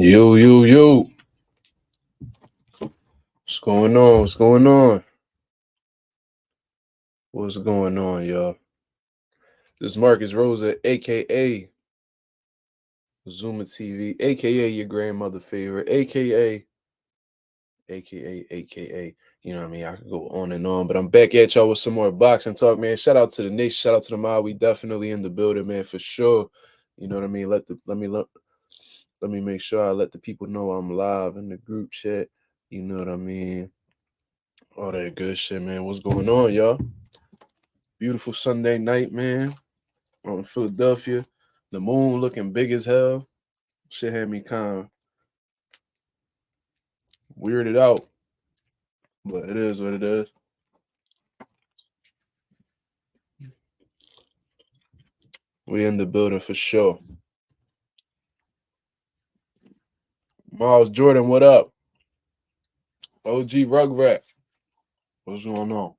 Yo, yo, yo. What's going on? What's going on? What's going on, y'all? This is Marcus Rosa, aka Zuma TV, aka your grandmother favorite, aka. You know what I mean? I could go on and on, but I'm back at y'all with some more boxing talk, man. Shout out to the nation, shout out to the mob. We definitely in the building, man, for sure. You know what I mean? Let me make sure I let the people know I'm live in the group chat. You know what I mean? All that good shit, man. What's going on, y'all? Beautiful Sunday night, man. On Philadelphia. The moon looking big as hell. Shit had me kind of weirded out. But it is what it is. We in the building for sure. Miles Jordan, what up? OG Rugrat. What's going on?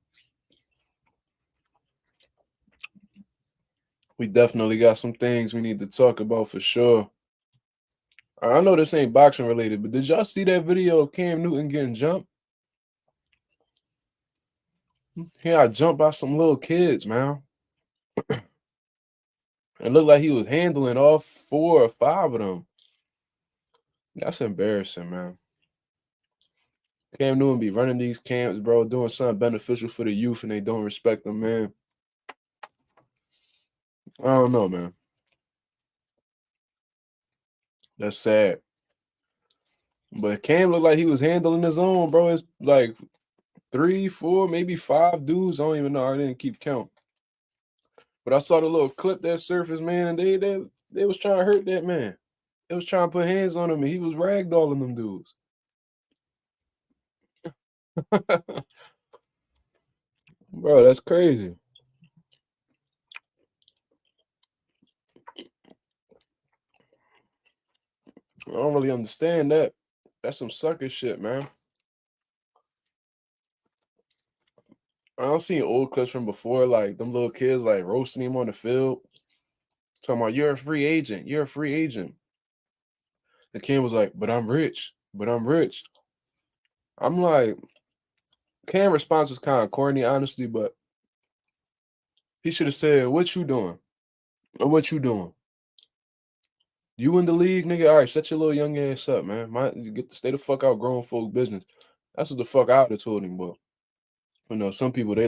We definitely got some things we need to talk about for sure. I know this ain't boxing related, but did y'all see that video of Cam Newton getting jumped? He got jumped by some little kids, man. It looked like he was handling all 4 or 5 of them. That's embarrassing, man. Cam Newton be running these camps, bro, doing something beneficial for the youth, and they don't respect them, man. I don't know, man. That's sad. But Cam looked like he was handling his own, bro. It's like 3, 4, maybe 5 dudes. I don't even know. I didn't keep count. But I saw the little clip that surfaced, man, and they was trying to hurt that man. They was trying to put hands on him, and he was ragdolling them dudes. Bro, that's crazy. I don't really understand that. That's some sucker shit, man. I don't see old clips from before, like them little kids like roasting him on the field. Talking about you're a free agent. You're a free agent. The kid was like, but I'm rich. But I'm rich. I'm like, Cam's response was kind of corny, honestly, but he should have said, what you doing? Or what you doing? You in the league, nigga? All right, shut your little young ass up, man. Stay the fuck out grown folk business. That's what the fuck I would have told him, but some people they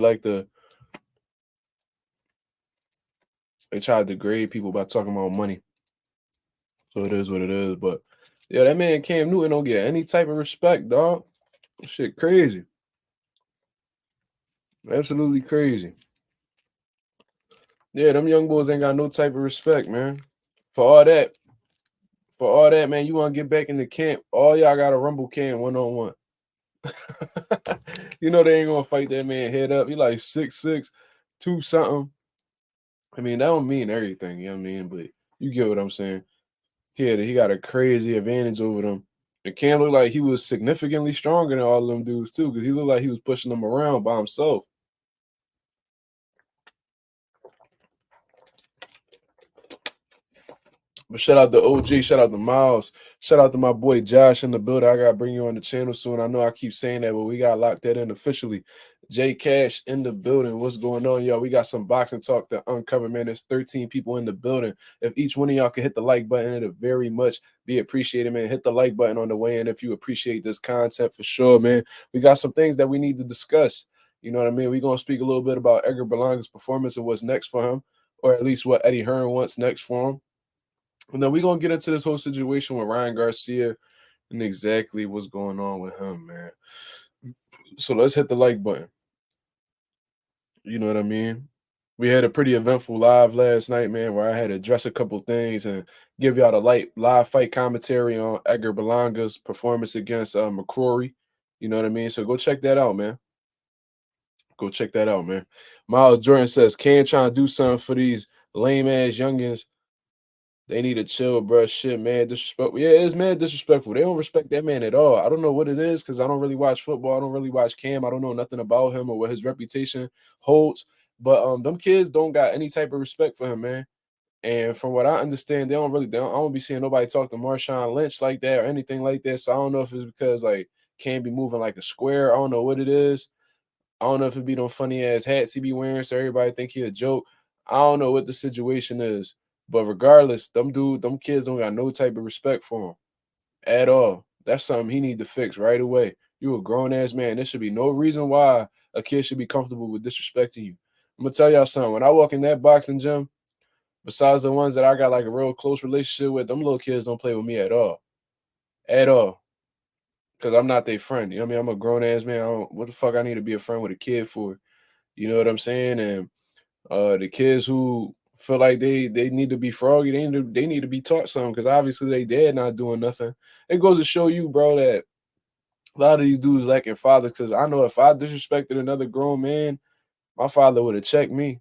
try to degrade people by talking about money. So it is what it is. But yeah, that man Cam Newton don't get any type of respect, dog. Shit crazy. Absolutely crazy. Yeah, them young boys ain't got no type of respect, man. For all that, man, you want to get back in the camp, all y'all got to rumble Cam one-on-one. They ain't going to fight that man head up. He like 6'6", 2 something. I mean, that don't mean everything, you know what I mean? But you get what I'm saying. He got a crazy advantage over them. And Cam looked like he was significantly stronger than all of them dudes, too, because he looked like he was pushing them around by himself. But shout out to OG, shout out to Miles, shout out to my boy Josh in the building. I gotta bring you on the channel soon. I know I keep saying that, but we gotta lock that in officially. J Cash in the building. What's going on, y'all? We got some boxing talk to uncover, man. There's 13 people in the building. If each one of y'all could hit the like button, it'd very much be appreciated, man. Hit the like button on the way in if you appreciate this content for sure, man. We got some things that we need to discuss. You know what I mean? We're gonna speak a little bit about Edgar Berlanga's performance and what's next for him, or at least what Eddie Hearn wants next for him. And then we're going to get into this whole situation with Ryan Garcia and exactly what's going on with him, man. So let's hit the like button. You know what I mean? We had a pretty eventful live last night, man, where I had to address a couple things and give y'all the live fight commentary on Edgar Berlanga's performance against McCrory. You know what I mean? So go check that out, man. Go check that out, man. Miles Jordan says, Cam trying to do something for these lame-ass youngins. They need to chill, bro. Shit, man. Disrespectful. Yeah, it's mad disrespectful. They don't respect that man at all. I don't know what it is because I don't really watch football. I don't really watch Cam. I don't know nothing about him or what his reputation holds. But them kids don't got any type of respect for him, man. And from what I understand, I don't be seeing nobody talk to Marshawn Lynch like that or anything like that. So I don't know if it's because like can't be moving like a square. I don't know what it is. I don't know if it be them funny ass hats he be wearing so everybody think he a joke. I don't know what the situation is. But regardless, them kids don't got no type of respect for him at all. That's something he need to fix right away. You a grown ass man. There should be no reason why a kid should be comfortable with disrespecting you. I'm gonna tell y'all something. When I walk in that boxing gym, besides the ones that I got like a real close relationship with, them little kids don't play with me at all. At all. Cause I'm not their friend. You know what I mean? I'm a grown ass man. What the fuck I need to be a friend with a kid for? You know what I'm saying? And the kids who feel like they need to be froggy, they need to be taught something because obviously they dad not doing nothing. It goes to show you, bro, that a lot of these dudes lacking fathers. Because I know if I disrespected another grown man, my father would have checked me.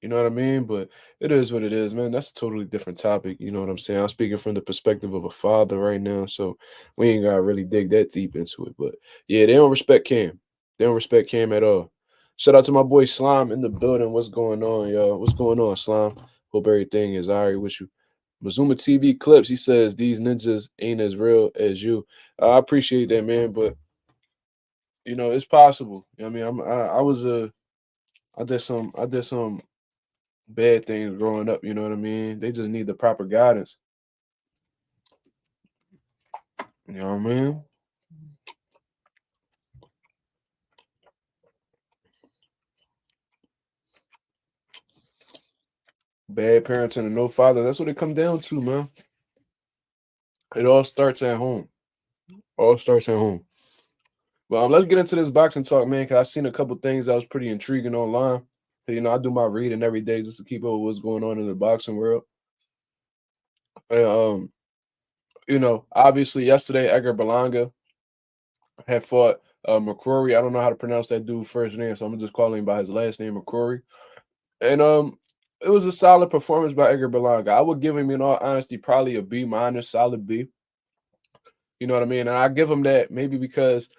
You know what I mean? But it is what it is, man. That's a totally different topic. You know what I'm saying? I'm speaking from the perspective of a father right now, so we ain't gotta really dig that deep into it. But yeah, they don't respect Cam. They don't respect Cam at all. Shout out to my boy Slime in the building. What's going on, y'all? What's going on, Slime? Hope everything is all right with you. Mazuma TV clips. He says these ninjas ain't as real as you. I appreciate that, man. But it's possible. You know what I mean, I was a I did some bad things growing up, you know what I mean? They just need the proper guidance. You know what I mean? Bad parenting and no father. That's what it come down to, man. It all starts at home. All starts at home. But let's get into this boxing talk, man, because I seen a couple things that was pretty intriguing online. I do my reading every day just to keep up with what's going on in the boxing world. And, obviously yesterday Edgar Berlanga had fought McCrory. I don't know how to pronounce that dude first name, so I'm gonna just call him by his last name, McCrory. And it was a solid performance by Edgar Berlanga. I would give him, in all honesty, probably a B minus, solid B. You know what I mean? And I give him that maybe because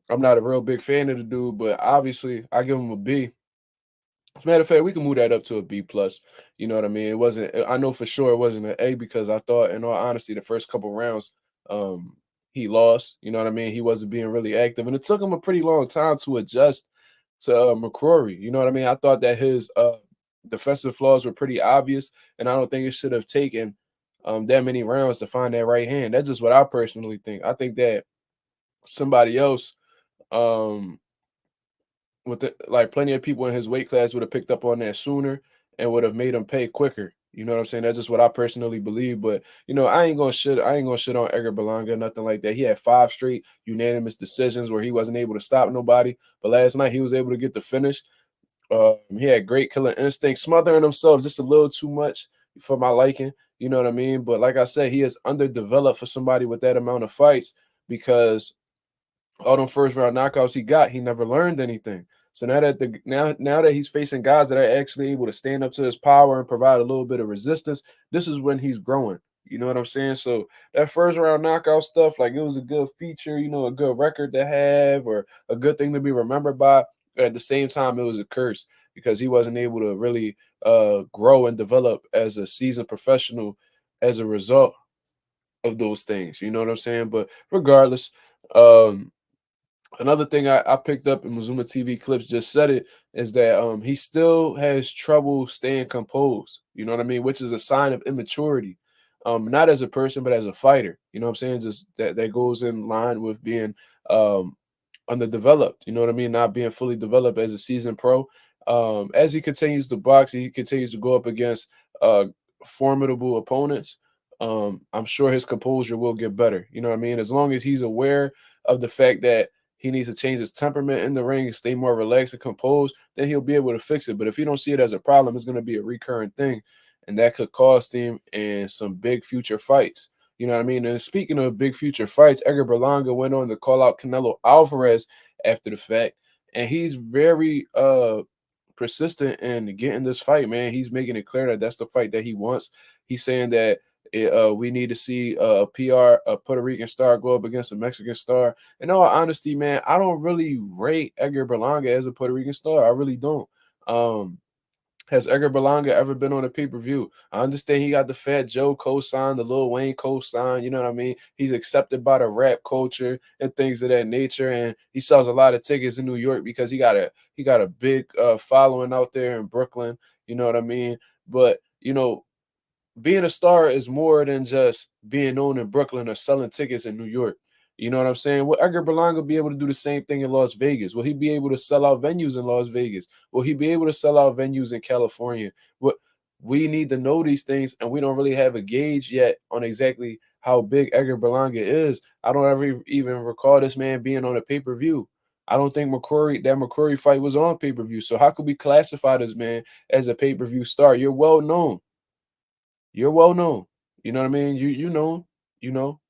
I'm not a real big fan of the dude, but obviously I give him a B. As a matter of fact, we can move that up to a B plus. You know what I mean? It wasn't. I know for sure it wasn't an A because I thought, in all honesty, the first couple rounds, um, he lost. You know what I mean? He wasn't being really active, and it took him a pretty long time to adjust to McCrory. You know what I mean? I thought that his defensive flaws were pretty obvious, and I don't think it should have taken that many rounds to find that right hand. That's just what I personally think. I think that somebody else. Um, like plenty of people in his weight class would have picked up on that sooner and would have made him pay quicker. You know what I'm saying? That's just what I personally believe. But I ain't gonna shit on Edgar Berlanga, nothing like that. He had 5 straight unanimous decisions where he wasn't able to stop nobody. But last night he was able to get the finish. He had great killing instinct, smothering himself just a little too much for my liking. You know what I mean? But like I said, he is underdeveloped for somebody with that amount of fights because all them first round knockouts he got, he never learned anything. So now that he's facing guys that are actually able to stand up to his power and provide a little bit of resistance, this is when he's growing. You know what I'm saying? So that first round knockout stuff, like it was a good feature, a good record to have or a good thing to be remembered by. But at the same time, it was a curse because he wasn't able to really grow and develop as a seasoned professional as a result of those things. You know what I'm saying? But regardless, um, another thing I picked up in Mazuma TV clips just said it is that he still has trouble staying composed. You know what I mean? Which is a sign of immaturity. Not as a person, but as a fighter. You know what I'm saying? Just that goes in line with being um underdeveloped. You know what I mean? Not being fully developed as a seasoned pro. As he continues to box, he continues to go up against formidable opponents. I'm sure his composure will get better. You know what I mean? As long as he's aware of the fact that he needs to change his temperament in the ring and stay more relaxed and composed, then he'll be able to fix it. But if he don't see it as a problem, it's going to be a recurring thing, and that could cost him in some big future fights. You know what I mean? And speaking of big future fights, Edgar Berlanga went on to call out Canelo Alvarez after the fact, and he's very persistent in getting this fight, man. He's making it clear that that's the fight that he wants. He's saying that we need to see a PR, a Puerto Rican star go up against a Mexican star. In all honesty, man, I don't really rate Edgar Berlanga as a Puerto Rican star. I really don't. Um, Has Edgar Berlanga ever been on a pay-per-view? I understand he got the Fat Joe co-sign, the Lil Wayne co-sign, you know what I mean? He's accepted by the rap culture and things of that nature. And he sells a lot of tickets in New York because he got a big following out there in Brooklyn, you know what I mean? But being a star is more than just being known in Brooklyn or selling tickets in New York. You know what I'm saying? Will Edgar Berlanga be able to do the same thing in Las Vegas? Will he be able to sell out venues in Las Vegas? Will he be able to sell out venues in California? What we need to know these things, and we don't really have a gauge yet on exactly how big Edgar Berlanga is. I don't ever even recall this man being on a pay-per-view. I don't think McCrory fight was on pay-per-view. So how could we classify this man as a pay-per-view star? You're well known. You're well known. You know what I mean? You know, you know.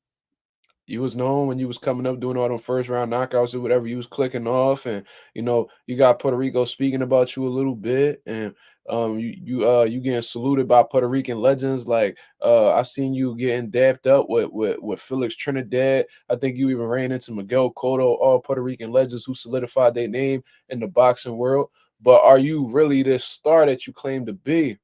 You was known when you was coming up doing all them first round knockouts or whatever. You was clicking off, and you got Puerto Rico speaking about you a little bit, and you getting saluted by Puerto Rican legends. Like I seen you getting dapped up with Felix Trinidad. I think you even ran into Miguel Cotto, all Puerto Rican legends who solidified their name in the boxing world. But are you really this star that you claim to be?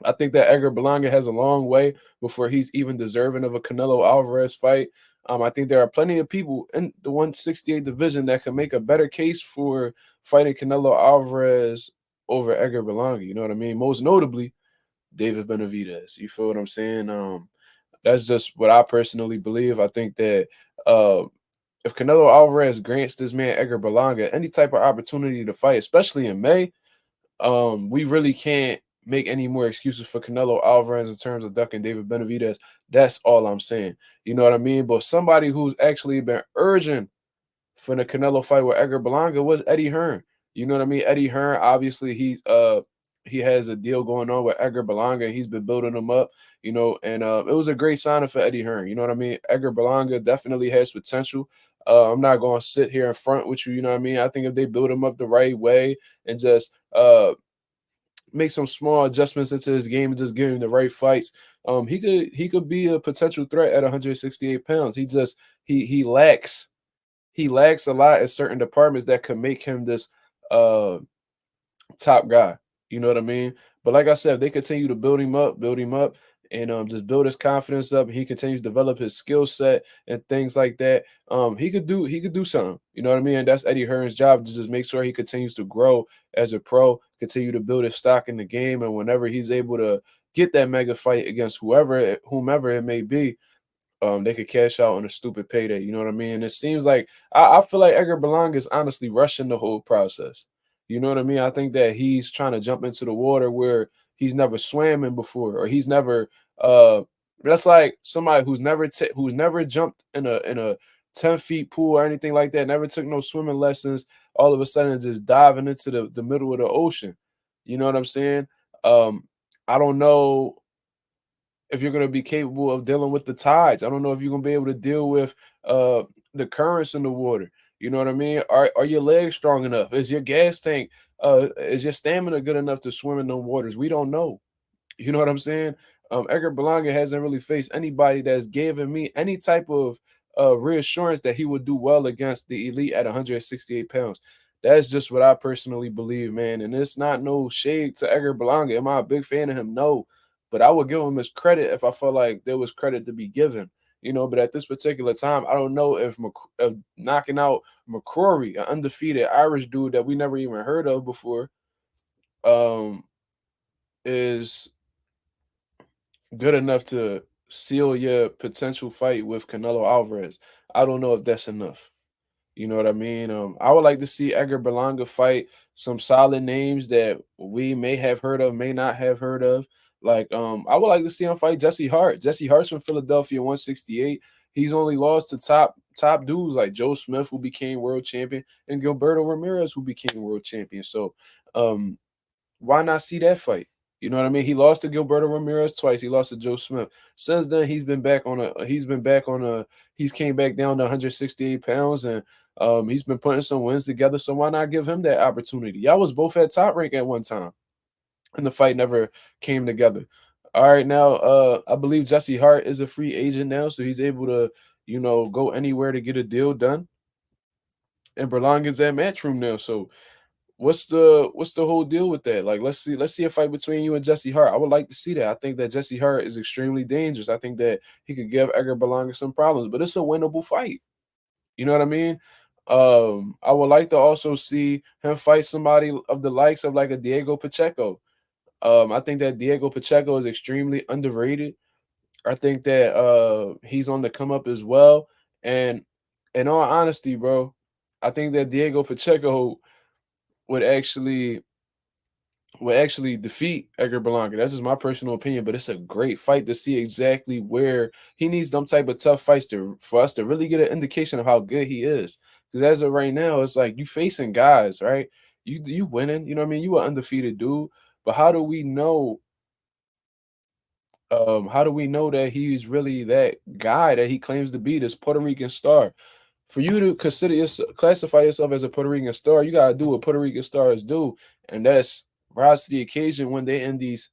I think that Edgar Berlanga has a long way before he's even deserving of a Canelo Alvarez fight. I think there are plenty of people in the 168 division that can make a better case for fighting Canelo Alvarez over Edgar Berlanga. You know what I mean? Most notably, David Benavidez. You feel what I'm saying? That's just what I personally believe. I think that uh, if Canelo Alvarez grants this man Edgar Berlanga any type of opportunity to fight, especially in May, we really can't make any more excuses for Canelo Alvarez in terms of ducking David Benavidez. That's all I'm saying. You know what I mean? But somebody who's actually been urging for the Canelo fight with Edgar Berlanga was Eddie Hearn. You know what I mean? Eddie Hearn, obviously, he has a deal going on with Edgar Berlanga. He's been building him up, and it was a great signing for Eddie Hearn. You know what I mean? Edgar Berlanga definitely has potential. I'm not going to sit here in front with you. You know what I mean? I think if they build him up the right way and just make some small adjustments into his game and just give him the right fights, he could be a potential threat at 168 pounds. He lacks a lot in certain departments that could make him this uh top guy. You know what I mean? But like I said, if they continue to build him up, and just build his confidence up, and he continues to develop his skill set and things like that. He could do something. You know what I mean? And that's Eddie Hearn's job to just make sure he continues to grow as a pro, continue to build his stock in the game, and whenever he's able to get that mega fight against whomever it may be, they could cash out on a stupid payday. You know what I mean? It seems like I feel like Edgar Berlanga is honestly rushing the whole process. You know what I mean? I think that he's trying to jump into the water where he's never swam in before, or he's never. That's like somebody who's never jumped in a 10 feet pool or anything like that. Never took no swimming lessons. All of a sudden, just diving into the middle of the ocean. You know what I'm saying? I don't know if you're going to be capable of dealing with the tides. I don't know if you're going to be able to deal with uh the currents in the water. You know what I mean? Are your legs strong enough? Is your gas tank is your stamina good enough to swim in the waters? We don't know. You know what I'm saying? Edgar Berlanga hasn't really faced anybody that's given me any type of reassurance that he would do well against the elite at 168 pounds. That's just what I personally believe, man. And it's not no shade to Edgar Berlanga. Am I a big fan of him? No. But I would give him his credit if I felt like there was credit to be given. But at this particular time, I don't know if knocking out McCrory, an undefeated Irish dude that we never even heard of before, um, is good enough to seal your potential fight with Canelo Alvarez. I don't know if that's enough. You know what I mean? I would like to see Edgar Berlanga fight some solid names that we may have heard of, may not have heard of. Like, I would like to see him fight Jesse Hart. Jesse Hart's from Philadelphia, 168. He's only lost to top dudes like Joe Smith, who became world champion, and Gilberto Ramirez, who became world champion. So, um, why not see that fight? You know what I mean? He lost to Gilberto Ramirez twice. He lost to Joe Smith. Since then, he's came back down to 168 pounds, and he's been putting some wins together. So why not give him that opportunity? Y'all was both at top rank at one time, and the fight never came together. All right, now I believe Jesse Hart is a free agent now, so he's able to, go anywhere to get a deal done. And Berlanga's at Matchroom now, so what's the whole deal with that? Like, let's see a fight between you and Jesse Hart. I would like to see that. I think that Jesse Hart is extremely dangerous. I think that he could give Edgar Berlanga some problems, but it's a winnable fight. You know what I mean? I would like to also see him fight somebody of the likes of like a Diego Pacheco. I think that Diego Pacheco is extremely underrated. I think that he's on the come up as well. And in all honesty, bro, I think that Diego Pacheco would actually defeat Edgar Berlanga. That's just my personal opinion, but it's a great fight to see exactly where he needs them type of tough fights to for us to really get an indication of how good he is. Because as of right now, it's like you facing guys, right? You winning, you know what I mean? You an undefeated dude, but how do we know that he's really that guy that he claims to be, this Puerto Rican star? For you to classify yourself as a Puerto Rican star, you gotta do what Puerto Rican stars do, and that's rise to the occasion when they in these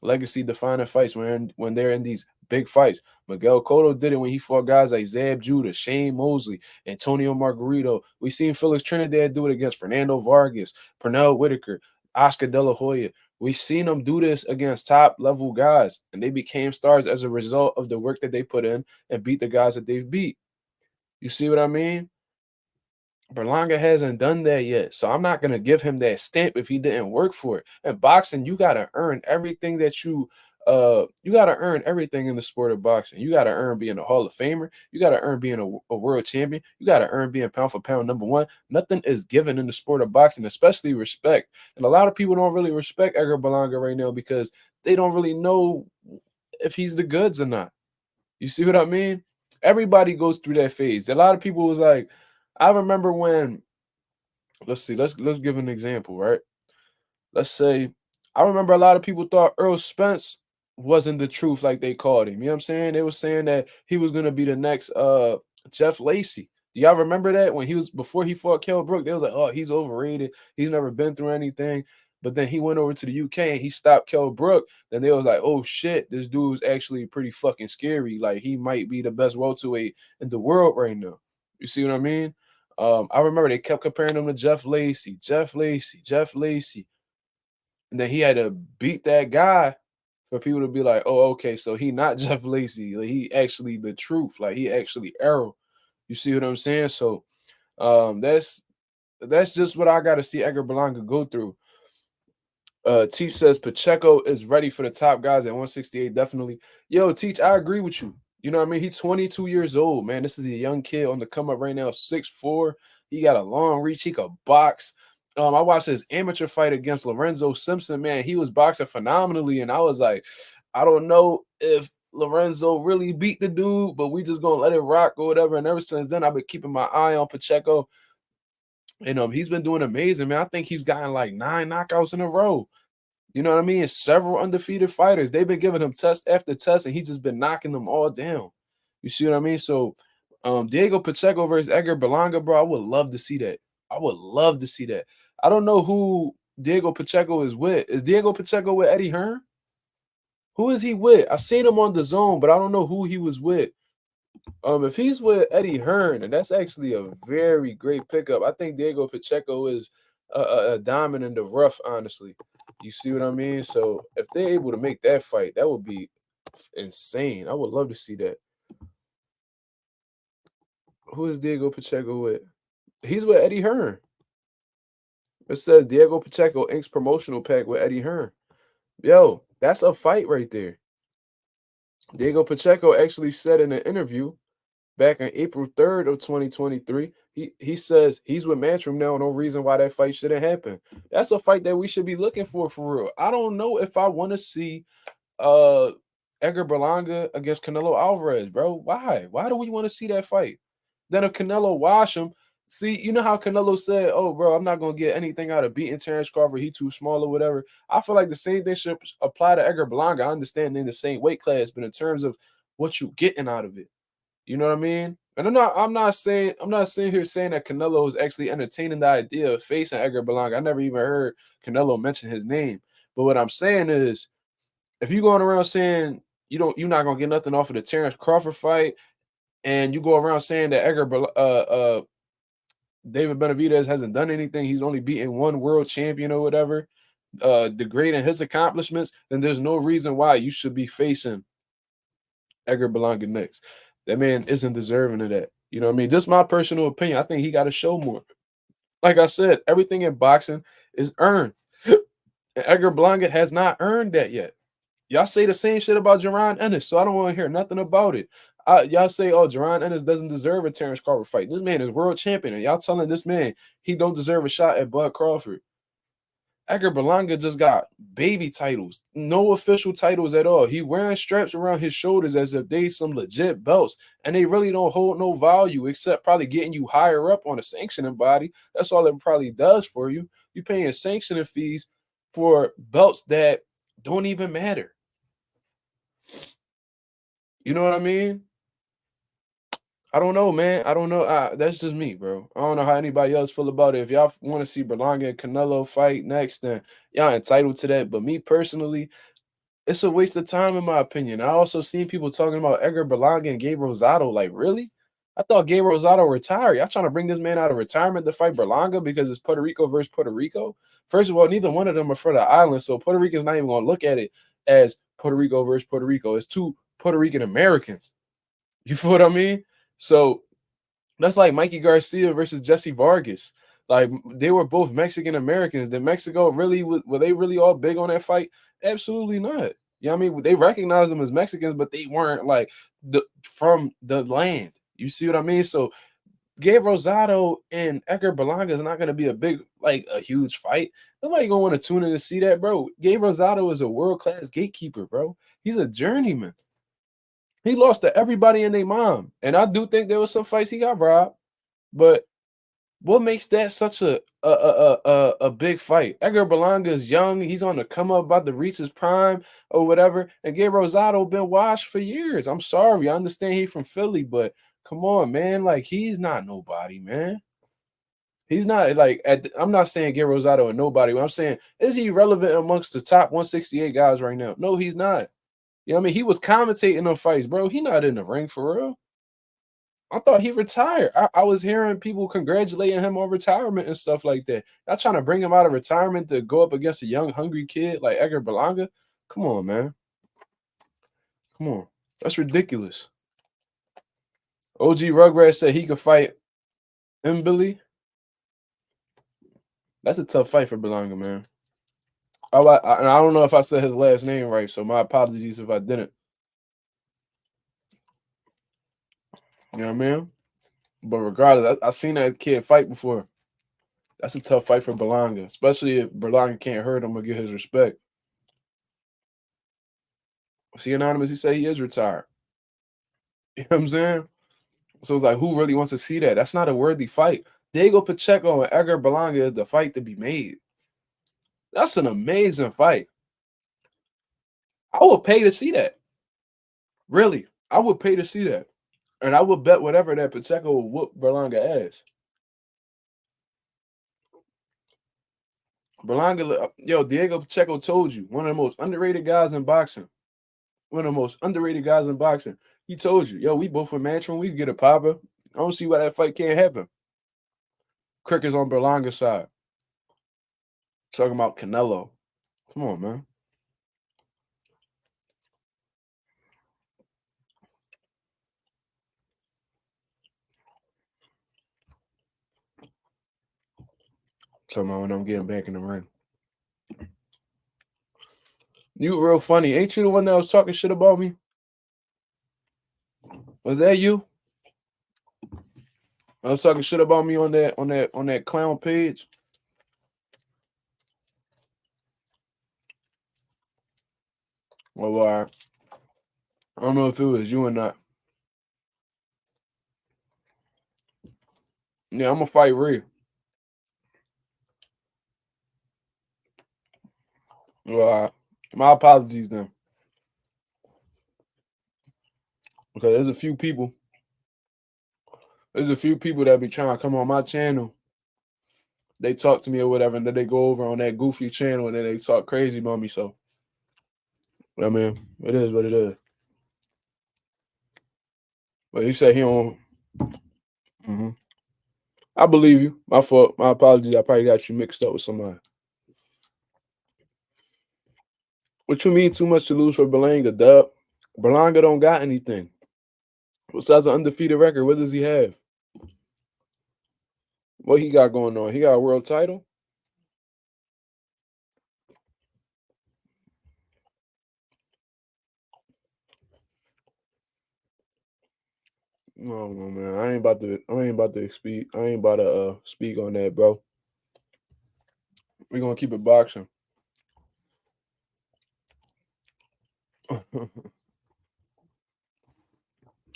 legacy defining fights, when they're in these big fights. Miguel Cotto did it when he fought guys like Zab Judah, Shane Mosley, Antonio Margarito. We seen Felix Trinidad do it against Fernando Vargas, Pernell Whitaker, Oscar De La Hoya. We've seen them do this against top level guys, and they became stars as a result of the work that they put in and beat the guys that they've beat. You see what I mean? Berlanga hasn't done that yet. So I'm not gonna give him that stamp if he didn't work for it. In boxing, you gotta earn everything that you gotta earn everything in the sport of boxing. You gotta earn being a Hall of Famer, you gotta earn being a world champion, you gotta earn being pound for pound number one. Nothing is given in the sport of boxing, especially respect. And a lot of people don't really respect Edgar Berlanga right now because they don't really know if he's the goods or not. You see what I mean? Everybody goes through that phase. A lot of people was like, I remember when let's see, let's give an example, right? Let's say I remember a lot of people thought Earl Spence wasn't the truth like they called him. You know what I'm saying? They were saying that he was gonna be the next Jeff Lacey. Do y'all remember that when he was before he fought Kell Brook? They was like, oh, he's overrated. He's never been through anything. But then he went over to the UK and he stopped Kell Brook. Then they was like, oh shit, this dude's actually pretty fucking scary. Like he might be the best welterweight in the world right now. You see what I mean? I remember they kept comparing him to Jeff Lacey, Jeff Lacey, Jeff Lacey. And then he had to beat that guy for people to be like, oh, okay, so he not Jeff Lacey. Like, he actually the truth. Like he actually Arrow. You see what I'm saying? So that's just what I gotta see Edgar Berlanga go through. Teach says Pacheco is ready for the top guys at 168. Definitely. Yo, Teach, I agree with you. You know what I mean? He's 22 years old, man. This is a young kid on the come up right now, 6'4". He got a long reach. He could box. I watched his amateur fight against Lorenzo Simpson, man. He was boxing phenomenally. And I was like, I don't know if Lorenzo really beat the dude, but we just gonna let it rock or whatever. And ever since then, I've been keeping my eye on Pacheco. And he's been doing amazing, man. I think he's gotten like 9 knockouts in a row. You know what I mean? Several undefeated fighters. They've been giving him test after test, and he's just been knocking them all down. You see what I mean? So, Diego Pacheco versus Edgar Berlanga, bro. I would love to see that. I would love to see that. I don't know who Diego Pacheco is with. Is Diego Pacheco with Eddie Hearn? Who is he with? I seen him on the zone, but I don't know who he was with. If he's with Eddie Hearn, and that's actually a very great pickup. I think Diego Pacheco is a diamond in the rough, honestly. You see what I mean? So if they're able to make that fight, that would be insane. I would love to see that. Who is Diego Pacheco with? He's with Eddie Hearn. It says Diego Pacheco inks promotional pack with Eddie Hearn. Yo, that's a fight right there. Diego Pacheco actually said in an interview back on April 3rd of 2023. He says he's with Matchroom now. No reason why that fight shouldn't happen. That's a fight that we should be looking for real. I don't know if I want to see uh Edgar Berlanga against Canelo Alvarez, bro. Why? Why do we want to see that fight? Then if Canelo wash him, see, you know how Canelo said, "Oh, bro, I'm not gonna get anything out of beating Terrence Crawford. He too small or whatever." I feel like the same thing should apply to Edgar Berlanga. I understand they're in the same weight class, but in terms of what you getting out of it, you know what I mean? And I'm not saying here saying that Canelo is actually entertaining the idea of facing Edgar Berlanga. I never even heard Canelo mention his name. But what I'm saying is, if you're going around saying you're not gonna get nothing off of the Terrence Crawford fight, and you go around saying that David Benavidez hasn't done anything. He's only beaten one world champion or whatever, degrading his accomplishments, then there's no reason why you should be facing Edgar Berlanga next. That man isn't deserving of that. You know what I mean? Just my personal opinion. I think he got to show more. Like I said, everything in boxing is earned. And Edgar Berlanga has not earned that yet. Y'all say the same shit about Jaron Ennis, so I don't want to hear nothing about it. Y'all say, oh, Jaron Ennis doesn't deserve a Terrence Crawford fight. This man is world champion, and y'all telling this man he don't deserve a shot at Bud Crawford. Edgar Berlanga just got baby titles, no official titles at all. He wearing straps around his shoulders as if they some legit belts, and they really don't hold no value except probably getting you higher up on a sanctioning body. That's all it probably does for you. You paying sanctioning fees for belts that don't even matter. You know what I mean? I don't know, man. I don't know. That's just me, bro. I don't know how anybody else feel about it. If y'all want to see Berlanga and Canelo fight next, then y'all entitled to that. But me personally, it's a waste of time in my opinion. I also seen people talking about Edgar Berlanga and Gabe Rosado. Like, really? I thought Gabe Rosado retired. Y'all trying to bring this man out of retirement to fight Berlanga because it's Puerto Rico versus Puerto Rico? First of all, neither one of them are for the island, so Puerto Rico's not even going to look at it as Puerto Rico versus Puerto Rico. It's two Puerto Rican Americans. You feel what I mean? So that's like Mikey Garcia versus Jesse Vargas. Like they were both Mexican Americans. Did Mexico really were they really all big on that fight? Absolutely not. You know what I mean? They recognized them as Mexicans, but they weren't like from the land. You see what I mean? So Gabe Rosado and Edgar Berlanga is not going to be a huge fight. Nobody gonna want to tune in to see that, bro. Gabe Rosado is a world class gatekeeper, bro. He's a journeyman. He lost to everybody and their mom. And I do think there was some fights he got robbed. But what makes that such a big fight? Edgar Berlanga is young. He's on the come up, about to reach his prime or whatever. And Gabe Rosado been washed for years. I'm sorry. I understand he's from Philly, but come on, man. Like, he's not nobody, man. He's not like I'm not saying Gabe Rosado and nobody. I'm saying, is he relevant amongst the top 168 guys right now? No, he's not. You know what I mean? He was commentating on fights, bro. He not in the ring for real. I thought he retired. I was hearing people congratulating him on retirement and stuff like that. Y'all trying to bring him out of retirement to go up against a young, hungry kid like Edgar Berlanga? Come on, man. Come on. That's ridiculous. OG Rugrats said he could fight Billy. That's a tough fight for Berlanga, man. I don't know if I said his last name right, so my apologies if I didn't. You know what I mean? But regardless, I seen that kid fight before. That's a tough fight for Berlanga, especially if Berlanga can't hurt him or get his respect. See, Anonymous, he said he is retired. You know what I'm saying? So it's like, who really wants to see that? That's not a worthy fight. Diego Pacheco and Edgar Berlanga is the fight to be made. That's an amazing fight. I would pay to see that. Really, I would pay to see that. And I would bet whatever that Pacheco will whoop Berlanga ass. Berlanga, Diego Pacheco told you, one of the most underrated guys in boxing. One of the most underrated guys in boxing. He told you, we both were Matchroom. We could get a popper. I don't see why that fight can't happen. Cricket's on Berlanga's side. Talking about Canelo. Come on, man. Talking about when I'm getting back in the ring. You real funny. Ain't you the one that was talking shit about me? Was that you? I was talking shit about me on that clown page. Well, I don't know if it was you or not. Yeah, I'm gonna fight Rhea. Well, my apologies then. Because there's a few people that be trying to come on my channel. They talk to me or whatever, and then they go over on that goofy channel and then they talk crazy about me. So, I mean, it is what it is. But he said he don't. I believe you. My fault. My apologies. I probably got you mixed up with somebody. What you mean too much to lose for Berlanga, dub? Berlanga don't got anything. Besides an undefeated record, what does he have? What he got going on? He got a world title? No, no, man. I ain't about to speak on that, bro. We're gonna keep it boxing.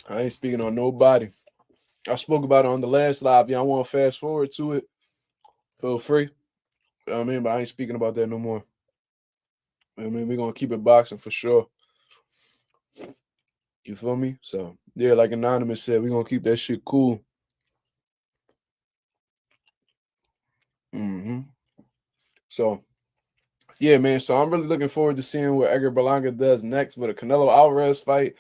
I ain't speaking on nobody. I spoke about it on the last live. Y'all want to fast forward to it? Feel free. I mean, but I ain't speaking about that no more. I mean, we're gonna keep it boxing for sure. You feel me? So yeah, like Anonymous said, we're gonna keep that shit cool. hmm So yeah, man. So I'm really looking forward to seeing what Edgar Berlanga does next. But a Canelo Alvarez fight,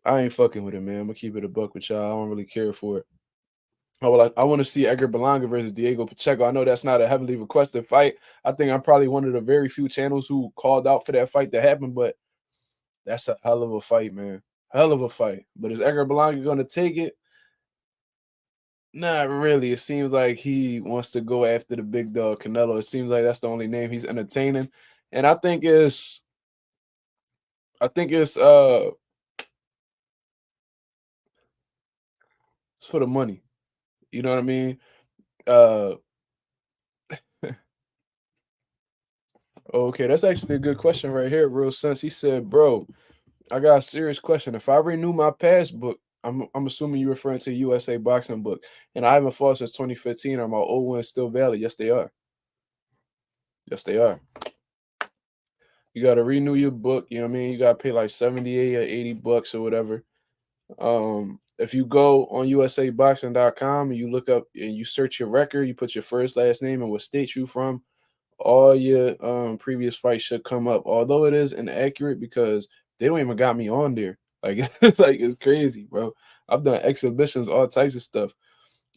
I ain't fucking with it, man. I'm gonna keep it a buck with y'all. I don't really care for it. I want to see Edgar Berlanga versus Diego Pacheco. I know that's not a heavily requested fight. I think I'm probably one of the very few channels who called out for that fight to happen, but that's a hell of a fight, man. Hell of a fight. But is Edgar Berlanga going to take it? Not really. It seems like he wants to go after the big dog Canelo. It seems like that's the only name he's entertaining. And I think it's for the money. You know what I mean? Uh okay, that's actually a good question right here, real sense. He said, "Bro, I got a serious question. If I renew my pass book, I'm assuming you're referring to USA boxing book, and I haven't fought since 2015. Are my old ones still valid? Yes, they are. Yes, they are. You got to renew your book. You know what I mean? You got to pay like 78 or 80 bucks or whatever. If you go on USAboxing.com and you look up and you search your record, you put your first, last name, and what state you from. All your previous fights should come up. Although it is inaccurate because they don't even got me on there. Like like it's crazy, bro. I've done exhibitions, all types of stuff.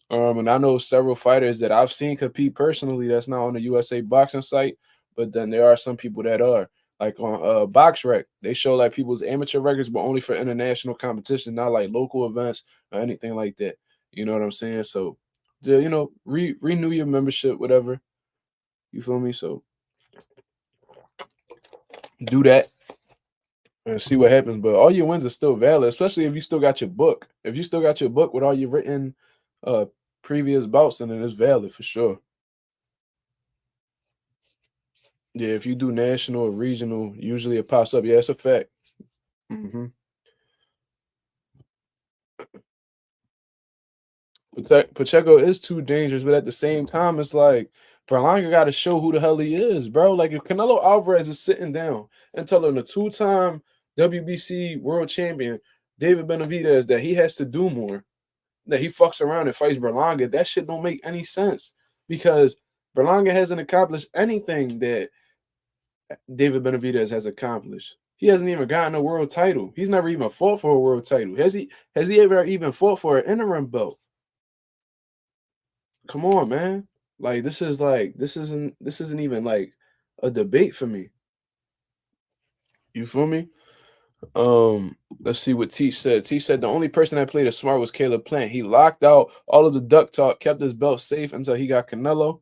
And I know several fighters that I've seen compete personally that's not on the USA boxing site, but then there are some people that are. Like on BoxRec, they show like people's amateur records, but only for international competition, not like local events or anything like that. You know what I'm saying? So, yeah, renew your membership, whatever. You feel me? So do that and see what happens. But all your wins are still valid, especially if you still got your book. If you still got your book with all your written uh previous bouts, then it's valid for sure. Yeah, if you do national or regional, usually it pops up. Yeah, it's a fact. hmm Pacheco is too dangerous, but at the same time, it's like Berlanga got to show who the hell he is, bro. Like if Canelo Alvarez is sitting down and telling the two-time WBC world champion David Benavidez that he has to do more, that he fucks around and fights Berlanga, that shit don't make any sense because Berlanga hasn't accomplished anything that David Benavidez has accomplished. He hasn't even gotten a world title. He's never even fought for a world title. Has he? Has he ever even fought for an interim belt? Come on, man. This isn't even like a debate for me. You feel me? Let's see what Teach said. Teach said the only person that played as smart was Caleb Plant. He locked out all of the duck talk, kept his belt safe until he got Canelo.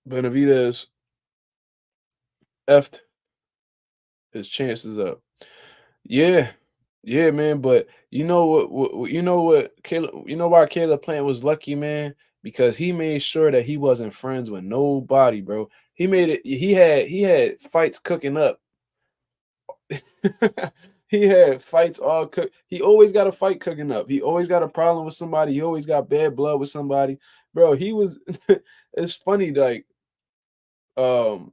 Benavidez effed his chances up. Yeah, yeah, man. But Caleb. You know why Caleb Plant was lucky, man? Because he made sure that he wasn't friends with nobody, bro. He made it. He had fights cooking up. He had fights all cook. He always got a fight cooking up. He always got a problem with somebody. He always got bad blood with somebody, bro. He was. It's funny, like um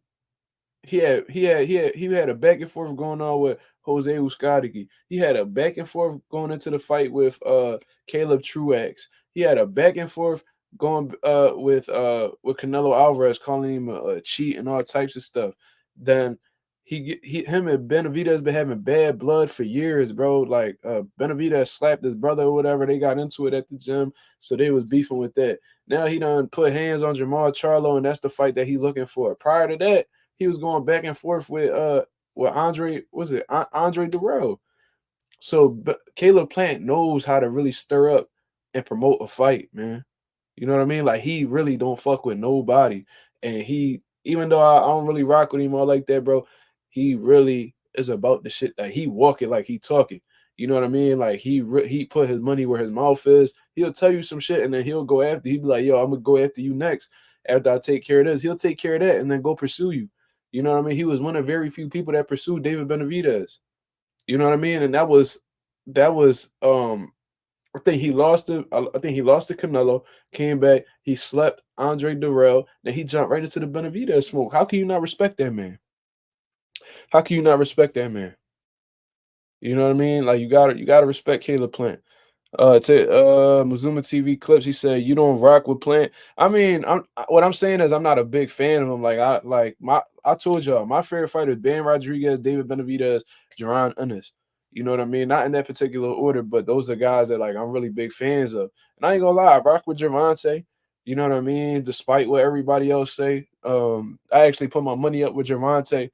he had a back and forth going on with Jose Euskadiki. He had a back and forth going into the fight with Caleb Truax. He had a back and forth going with Canelo Alvarez, calling him a cheat and all types of stuff. Then Him and Benavidez been having bad blood for years, bro. Like Benavidez slapped his brother or whatever. They got into it at the gym, so they was beefing with that. Now he done put hands on Jamal Charlo, and that's the fight that he looking for. Prior to that, he was going back and forth with Andre. Was it Andre Durrell? So Caleb Plant knows how to really stir up and promote a fight, man. You know what I mean? Like he really don't fuck with nobody, and he even though I don't really rock with him all like that, bro. He really is about the shit that he walk it like he talking. You know what I mean? Like he put his money where his mouth is. He'll tell you some shit, and then he'll go after. He'll be like, "Yo, I'm gonna go after you next. After I take care of this, he'll take care of that, and then go pursue you." You know what I mean? He was one of very few people that pursued David Benavidez. You know what I mean? And that was I think he lost to Canelo, came back, he slept Andre Durrell, then he jumped right into the Benavidez smoke. How can you not respect that man? How can you not respect that man? You know what I mean? Like you gotta respect Caleb Plant. To Mazuma TV clips, he said, "You don't rock with Plant." I mean, what I'm saying is I'm not a big fan of him. I told y'all my favorite fighter is Ben Rodriguez, David Benavidez, Jaron Ennis. You know what I mean? Not in that particular order, but those are guys that like I'm really big fans of. And I ain't gonna lie, I rock with Javante. You know what I mean? Despite what everybody else say, I actually put my money up with Javante.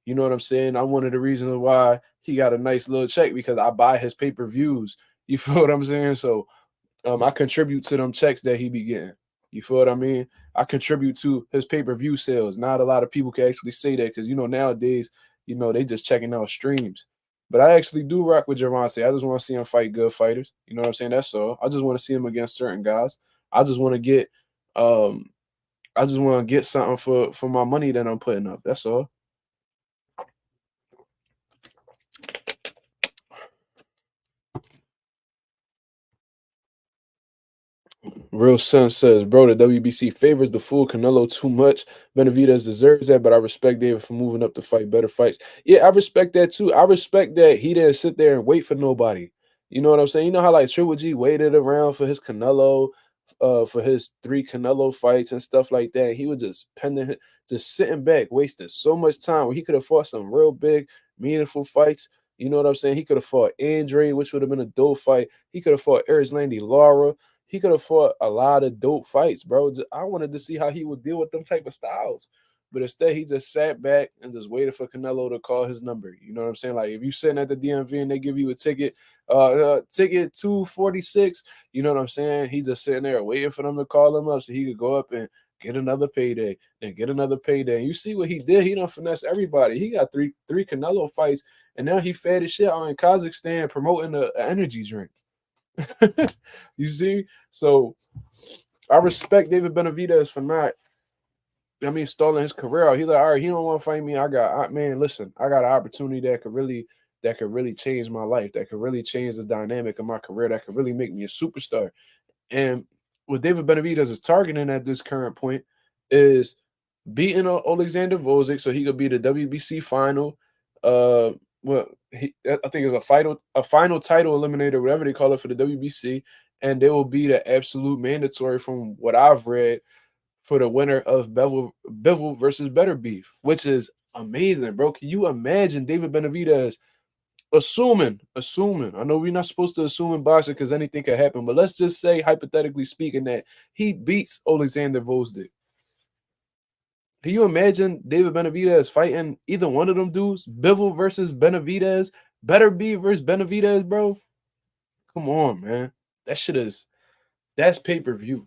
You know what I'm saying? I'm one of the reasons why he got a nice little check because I buy his pay-per-views. You feel what I'm saying? So I contribute to them checks that he be getting. You feel what I mean? I contribute to his pay-per-view sales. Not a lot of people can actually say that because nowadays, they just checking out streams. But I actually do rock with Javante. I just want to see him fight good fighters. You know what I'm saying? That's all. I just want to see him against certain guys. I just want to get um I just want to get something for my money that I'm putting up. That's all. Real Son says, bro, the WBC favors the fool Canelo too much. Benavidez deserves that, but I respect David for moving up to fight better fights. Yeah, I respect that too. I respect that he didn't sit there and wait for nobody. You know what I'm saying? You know how like Triple G waited around for his Canelo, for his 3 Canelo fights and stuff like that. He was just just sitting back, wasting so much time where he could have fought some real big, meaningful fights. You know what I'm saying? He could have fought Andre, which would have been a dope fight. He could have fought Erislandy Lara. He could have fought a lot of dope fights, bro. I wanted to see how he would deal with them type of styles. But instead, he just sat back and just waited for Canelo to call his number. You know what I'm saying? Like if you sitting at the DMV and they give you a ticket, ticket 246, you know what I'm saying? He just sitting there waiting for them to call him up so he could go up and get another payday, then get another payday. And you see what he did? He done finesse everybody. He got three Canelo fights, and now he fed his shit out in Kazakhstan promoting an energy drink. You see? So I respect David Benavidez for not, stalling his career out. He's like, all right, he don't want to fight me. Man, listen, I got an opportunity that could really change my life, that could really change the dynamic of my career, that could really make me a superstar. And what David Benavidez is targeting at this current point is beating Alexander Volzik so he could be the WBC final. I think it's a final title eliminator, whatever they call it for the WBC, and they will be the absolute mandatory from what I've read for the winner of Bivol versus Better Beef, which is amazing, bro. Can you imagine David Benavidez assuming? I know we're not supposed to assume in boxing because anything can happen, but let's just say hypothetically speaking that he beats Alexander Volzik. Can you imagine David Benavidez fighting either one of them dudes? Bivol versus Benavidez, Better Be versus Benavidez, bro. Come on, man. That shit that's pay-per-view.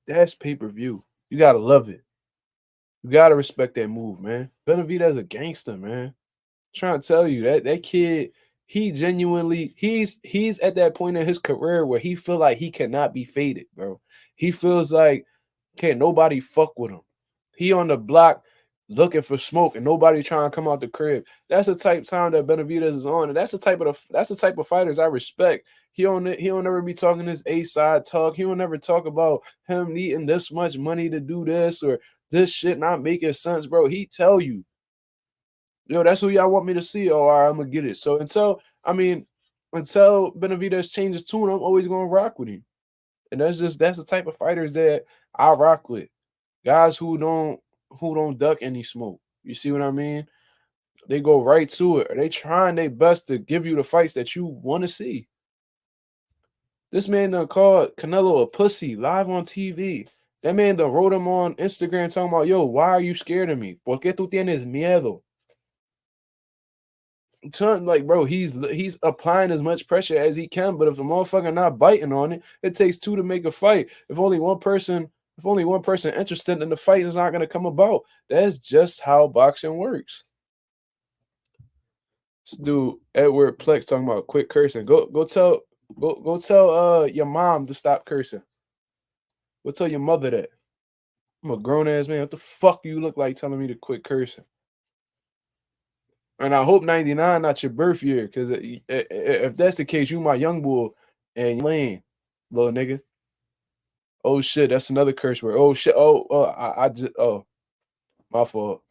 That's pay-per-view. You gotta love it. You gotta respect that move, man. Benavidez a gangster, man. Trying to tell you that kid, he genuinely he's at that point in his career where he feel like he cannot be faded, bro. He feels like can't nobody fuck with him. He on the block looking for smoke and nobody trying to come out the crib. That's the type of time that Benavidez is on, and that's the type of fighters I respect. He don't never be talking this A side talk. He don't never talk about him needing this much money to do this or this shit not making sense, bro. He tell you, that's who y'all want me to see. Oh, all right, I'm gonna get it. So until Benavidez changes tune, I'm always gonna rock with him. And that's the type of fighters that I rock with. Guys who don't duck any smoke. You see what I mean? They go right to it. They trying their best to give you the fights that you want to see. This man done called Canelo a pussy live on TV. That man done wrote him on Instagram talking about, yo, why are you scared of me? ¿Por qué tú tienes miedo? Like, bro, he's applying as much pressure as he can, but if the motherfucker not biting on it, it takes two to make a fight. If only one person interested in the fight is not gonna come about. That's just how boxing works. This dude Edward Plex talking about quit cursing. Go tell your mom to stop cursing. Go tell your mother that. I'm a grown ass man. What the fuck you look like telling me to quit cursing? And I hope 99 not your birth year, because if that's the case, you my young bull and you lame, little nigga. Oh shit, that's another curse word. Oh shit. I just my fault.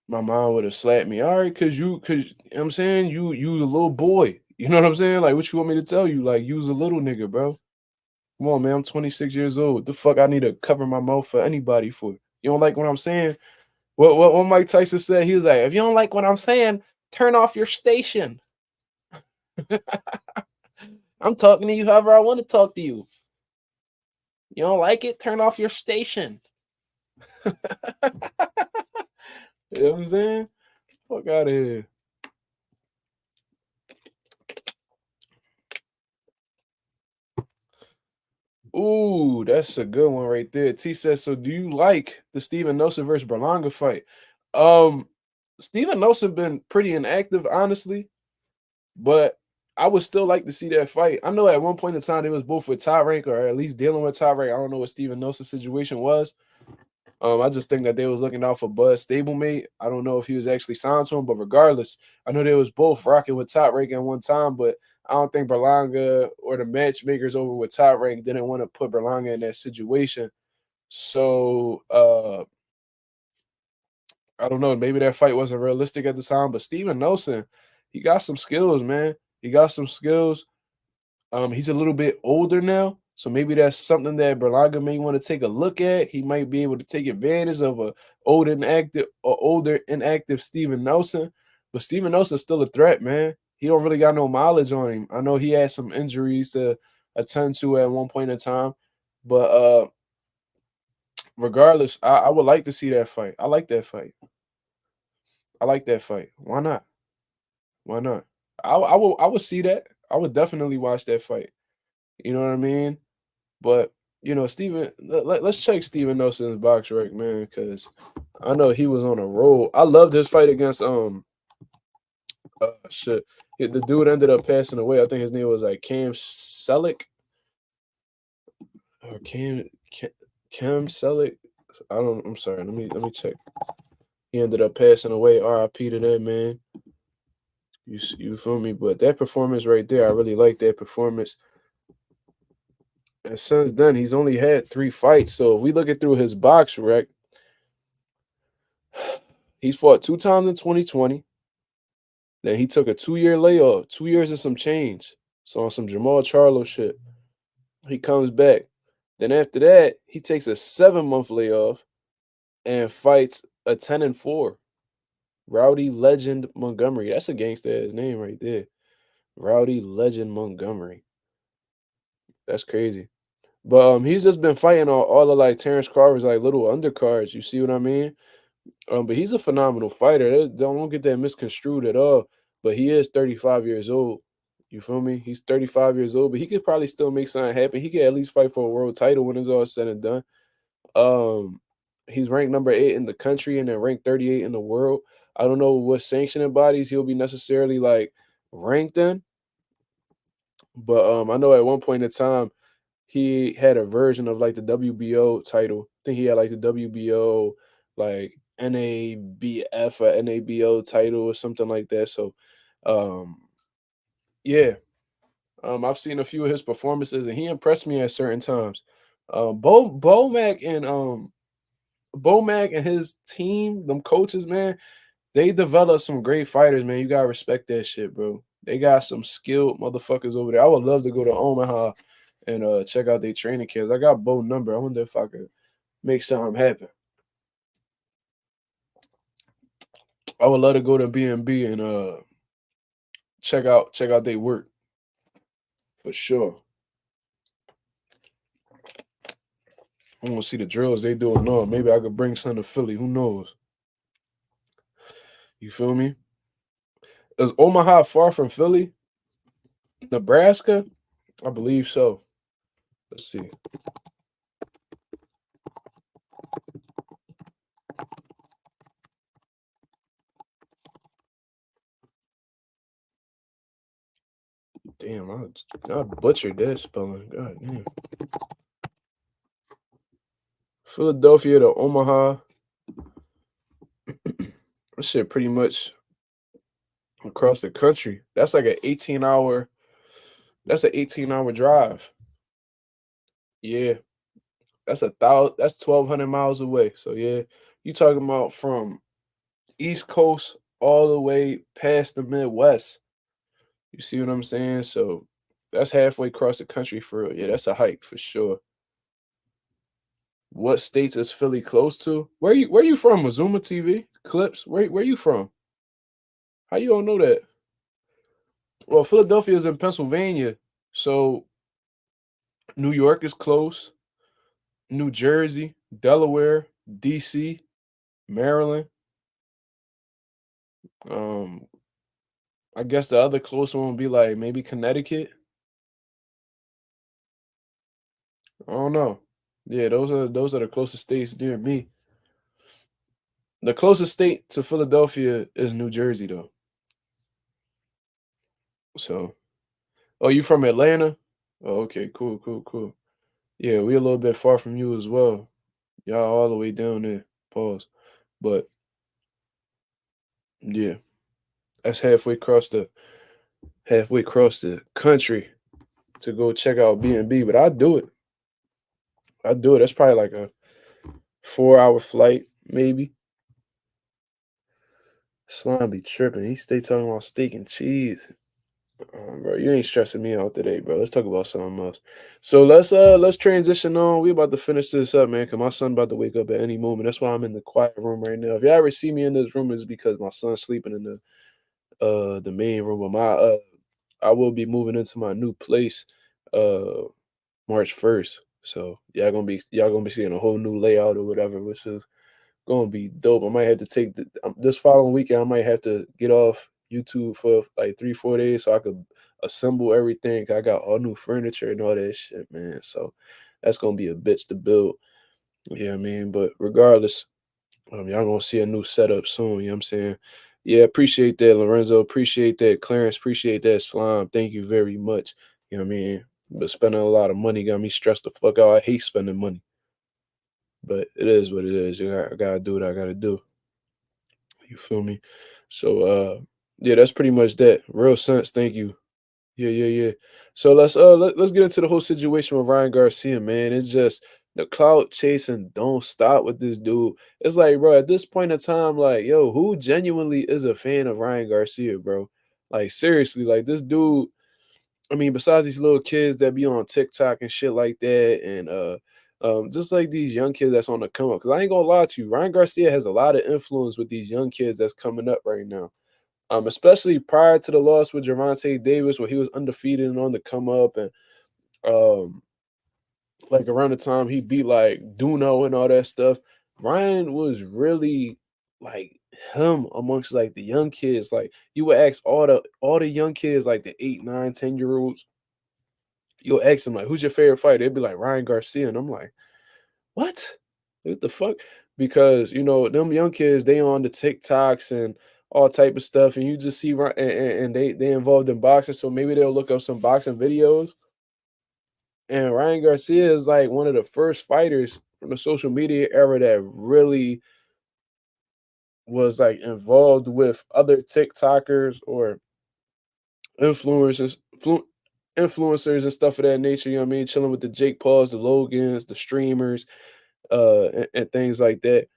My mom would have slapped me. All right, cause you know what I'm saying, you a little boy. You know what I'm saying? Like, what you want me to tell you? Like, you's a little nigga, bro. Come on, man. I'm 26 years old. The fuck I need to cover my mouth for anybody for? You don't like what I'm saying? What Mike Tyson said? He was like, if you don't like what I'm saying, turn off your station. I'm talking to you however I want to talk to you. You don't like it? Turn off your station. You know what I'm saying? Fuck out of here. Ooh, that's a good one right there. T says, so do you like the Steven Nelson versus Berlanga fight? Steven Nelson been pretty inactive, honestly, but I would still like to see that fight. I know at one point in time they was both with top rank, or at least dealing with top rank. I don't know what Steven Nelson's situation was. I just think that they was looking out for Bud Stablemate. I don't know if he was actually signed to him, but regardless, I know they was both rocking with top rank at one time, but I don't think Berlanga or the matchmakers over with top rank didn't want to put Berlanga in that situation. So I don't know. Maybe that fight wasn't realistic at the time, but Steven Nelson, he got some skills, man. He got some skills. He's a little bit older now, so maybe that's something that Berlanga may want to take a look at. He might be able to take advantage of a older inactive Steven Nelson, but Steven Nelson's still a threat, man. He don't really got no mileage on him. I know he had some injuries to attend to at one point in time, but regardless, I would like to see that fight. I like that fight. I like that fight. Why not? Why not? I would see that. I would definitely watch that fight. You know what I mean? But Steven, let's check Steven Nelson's box rec, man, because I know he was on a roll. I loved his fight against shit. The dude ended up passing away. I think his name was like Cam Selleck or Cam Selleck. I'm sorry. Let me check. He ended up passing away. R.I.P. to that man. You feel me? But that performance right there, I really like that performance. And since then, he's only had 3 fights. So if we look at through his box rec, he's fought 2 times in 2020. Then he took a 2-year layoff, 2 years and some change. So on some Jamal Charlo shit. He comes back. Then after that, he takes a 7-month layoff and fights a 10-4. Rowdy Legend Montgomery. That's a gangsta ass name right there. Rowdy Legend Montgomery. That's crazy. But he's just been fighting all of like Terrence Crawford's like little undercards. You see what I mean? But he's a phenomenal fighter. Don't get that misconstrued at all. But he is 35 years old. You feel me? He's 35 years old, but he could probably still make something happen. He could at least fight for a world title when it's all said and done. He's ranked number 8 in the country and then ranked 38 in the world. I don't know what sanctioning bodies he'll be necessarily like ranked in, but I know at one point in time he had a version of like the WBO title. I think he had like the WBO, like NABF or NABO title or something like that. So, yeah, I've seen a few of his performances and he impressed me at certain times. Bo Mac and his team, them coaches, man, they developed some great fighters, man. You gotta respect that shit, bro. They got some skilled motherfuckers over there. I would love to go to Omaha and check out their training camps. I got Bo number. I wonder if I could make something happen. I would love to go to B&B and check out their work for sure. I want to see the drills they doing on. Maybe I could bring some to Philly. Who knows? You feel me? Is Omaha far from Philly? Nebraska? I believe so. Let's see. Damn, I butchered that spelling. God damn. Philadelphia to Omaha. That shit pretty much across the country. That's like an 18-hour. That's an 18-hour drive. Yeah, that's 1,200 miles away. So yeah, you talking about from East Coast all the way past the Midwest. You see what I'm saying? So that's halfway across the country for real. Yeah, that's a hike for sure. What states is Philly close to? Where you from? Mazuma TV? Clips? Where you from? How you don't know that? Well, Philadelphia is in Pennsylvania. So New York is close. New Jersey, Delaware, DC, Maryland. Um, I guess the other close one would be like maybe Connecticut. I don't know. Yeah, those are the closest states near me. The closest state to Philadelphia is New Jersey though. So, oh, you from Atlanta? Oh, okay, cool, cool, cool. Yeah, we a little bit far from you as well. Y'all all the way down there. Pause. But yeah, that's halfway across the country to go check out B&B. But I do it. I do it. That's probably like a 4 hour flight, maybe. Slime be tripping. He stay talking about steak and cheese. Bro, you ain't stressing me out today, bro. Let's talk about something else. So let's transition on. We about to finish this up, man. Cause my son about to wake up at any moment. That's why I'm in the quiet room right now. If y'all ever see me in this room, it's because my son's sleeping in the main room. But I will be moving into my new place March 1st. So y'all gonna be seeing a whole new layout or whatever, which is gonna be dope. I might have to take this following weekend. I might have to get off YouTube for like 3 4 days so I could assemble everything. I got all new furniture and all that shit, man. So that's gonna be a bitch to build. Yeah, I mean, but regardless, y'all gonna see a new setup soon. You know what I'm saying? Yeah, appreciate that, Lorenzo. Appreciate that, Clarence. Appreciate that, Slime. Thank you very much. You know what I mean? But spending a lot of money got me stressed the fuck out. I hate spending money, but it is what it is. I gotta do what I gotta do. You feel me? So yeah, that's pretty much that. Real sense, thank you. Yeah, yeah, yeah. So let's get into the whole situation with Ryan Garcia, man. It's just the clout chasing don't stop with this dude. It's like, bro, at this point in time, like, yo, who genuinely is a fan of Ryan Garcia, bro? Like, seriously, like this dude, I mean, besides these little kids that be on TikTok and shit like that, and just like these young kids that's on the come up. Because I ain't gonna lie to you, Ryan Garcia has a lot of influence with these young kids that's coming up right now. Especially prior to the loss with Gervonta Davis, where he was undefeated and on the come up, and um, like around the time he beat like Duno and all that stuff, Ryan was really like him amongst like the young kids. Like you would ask all the young kids, like the 8 9 10 year olds, you'll ask them like, "Who's your favorite fighter?" They'd be like Ryan Garcia, and I'm like, "What? What the fuck?" Because them young kids, they on the TikToks and all type of stuff, and you just see and they involved in boxing, so maybe they'll look up some boxing videos. And Ryan Garcia is like one of the first fighters from the social media era that really was like involved with other TikTokers or influencers, influencers and stuff of that nature. You know what I mean? Chilling with the Jake Pauls, the Logans, the streamers, and things like that.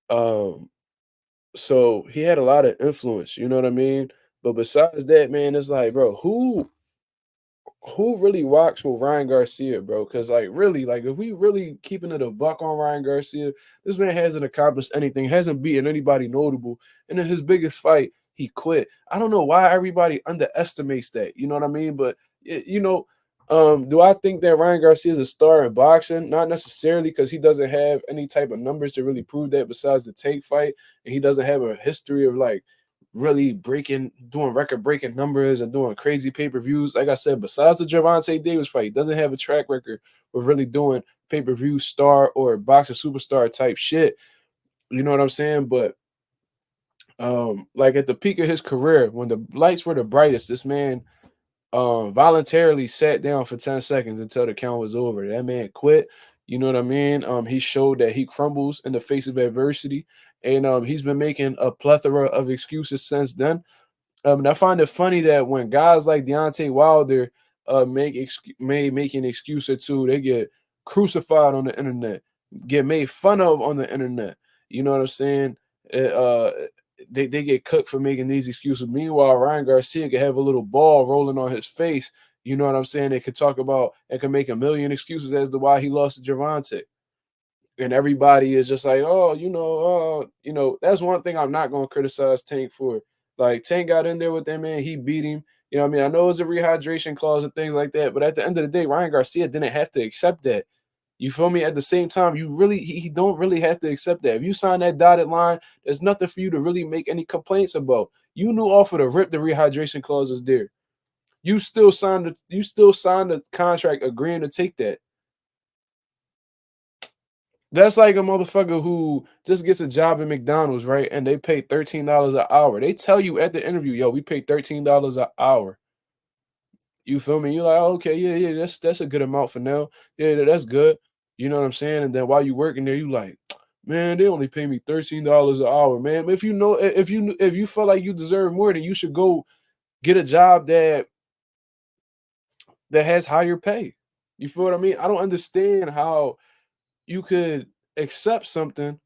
Um, so he had a lot of influence. You know what I mean? But besides that, man, it's like, bro, who really rocks with Ryan Garcia, bro? Because like really, like if we really keeping it a buck on Ryan Garcia, this man hasn't accomplished anything, hasn't beaten anybody notable, and in his biggest fight, he quit. I don't know why everybody underestimates that. You know what I mean? But you know, do I think that Ryan Garcia is a star in boxing? Not necessarily, because he doesn't have any type of numbers to really prove that besides the Tank fight, and he doesn't have a history of like really doing record breaking numbers and doing crazy pay per views. Like I said, besides the Gervonta Davis fight, he doesn't have a track record of really doing pay per view star or boxing superstar type shit. You know what I'm saying? But like at the peak of his career, when the lights were the brightest, this man voluntarily sat down for 10 seconds until the count was over. That man quit. You know what I mean? He showed that he crumbles in the face of adversity. And he's been making a plethora of excuses since then. And I find it funny that when guys like Deontay Wilder make an excuse or two, they get crucified on the internet, get made fun of on the internet. You know what I'm saying? Uh, uh, they get cooked for making these excuses. Meanwhile, Ryan Garcia could have a little ball rolling on his face. You know what I'm saying? They could talk about and can make a million excuses as to why he lost to Gervonta, and everybody is just like, oh, that's one thing I'm not going to criticize Tank for. Like Tank got in there with that man, he beat him. You know what I mean? I know it's a rehydration clause and things like that, but at the end of the day, Ryan Garcia didn't have to accept that. You feel me? At the same time, he don't really have to accept that. If you sign that dotted line, there's nothing for you to really make any complaints about. You knew off of the rip the rehydration clause was there. You still signed the contract agreeing to take that. That's like a motherfucker who just gets a job at McDonald's, right? And they pay $13 an hour. They tell you at the interview, yo, we pay $13 an hour. You feel me? You're like, oh, okay, yeah, yeah, that's a good amount for now. Yeah, that's good. You know what I'm saying? And then while you working there, you like, man, they only pay me $13 an hour, man. If you feel like you deserve more, then you should go get a job that has higher pay. You feel what I mean? I don't understand how you could accept something,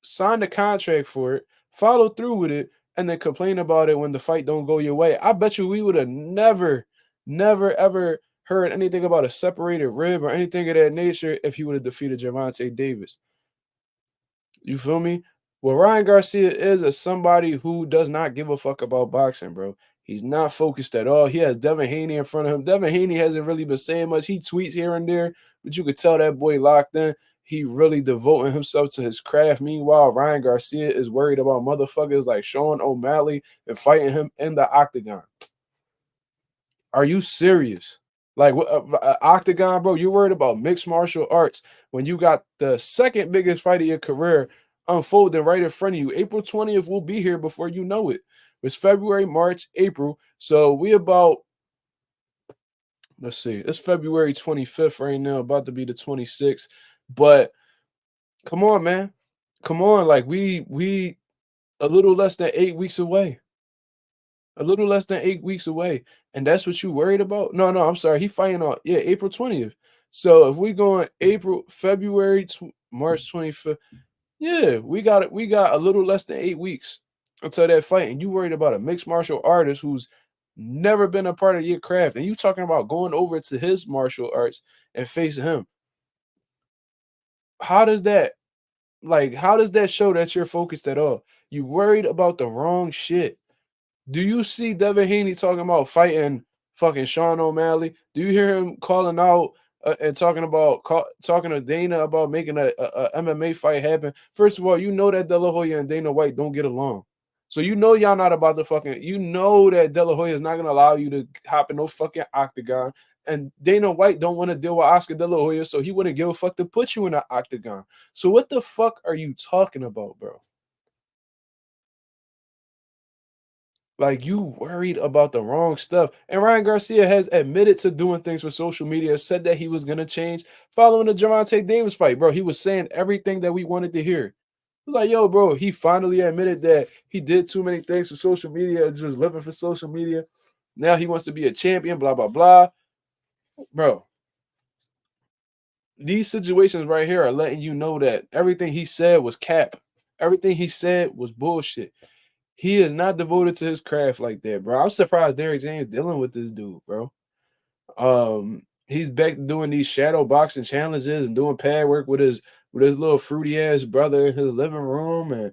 sign the contract for it, follow through with it, and then complain about it when the fight don't go your way. I bet you we would have never, ever heard anything about a separated rib or anything of that nature if he would have defeated Gervonta Davis. You feel me? Well, Ryan Garcia is somebody who does not give a fuck about boxing, bro. He's not focused at all. He has Devin Haney in front of him. Devin Haney hasn't really been saying much. He tweets here and there, but you could tell that boy locked in. He really devoting himself to his craft. Meanwhile, Ryan Garcia is worried about motherfuckers like Sean O'Malley and fighting him in the octagon. Are you serious? Like octagon, bro? You're worried about mixed martial arts when you got the second biggest fight of your career unfolding right in front of you. April 20th will be here before you know it. It's February, March, April. So we about, let's see, it's February 25th right now, about to be the 26th. But come on, man. Come on. Like we a little less than 8 weeks away. A little less than 8 weeks away. And that's what you worried about? No, no, I'm sorry. He fighting on April 20th. So if we go in April, February, March 25th, yeah, we got it. We got a little less than 8 weeks until that fight. And you worried about a mixed martial artist who's never been a part of your craft. And you talking about going over to his martial arts and facing him. How does that how does that show that you're focused at all? You worried about the wrong shit. Do you see Devin Haney talking about fighting fucking Sean O'Malley? Do you hear him calling out and talking to Dana about making a MMA fight happen? First of all, you know that De La Hoya and Dana White don't get along. So you know y'all not about to you know that De La Hoya is not gonna allow you to hop in no fucking octagon. And Dana White don't want to deal with Oscar De La Hoya, so he wouldn't give a fuck to put you in an octagon. So what the fuck are you talking about, bro? Like you worried about the wrong stuff. And Ryan Garcia has admitted to doing things for social media, said that he was gonna change following the Gervonta Davis fight, bro. He was saying everything that we wanted to hear. Like, yo, bro, he finally admitted that he did too many things for social media, just living for social media. Now he wants to be a champion, blah, blah, blah. Bro, these situations right here are letting you know that everything he said was cap. Everything he said was bullshit. He is not devoted to his craft like that, bro. I'm surprised Derrick James dealing with this dude, bro. He's back doing these shadow boxing challenges and doing pad work with his little fruity ass brother in his living room, and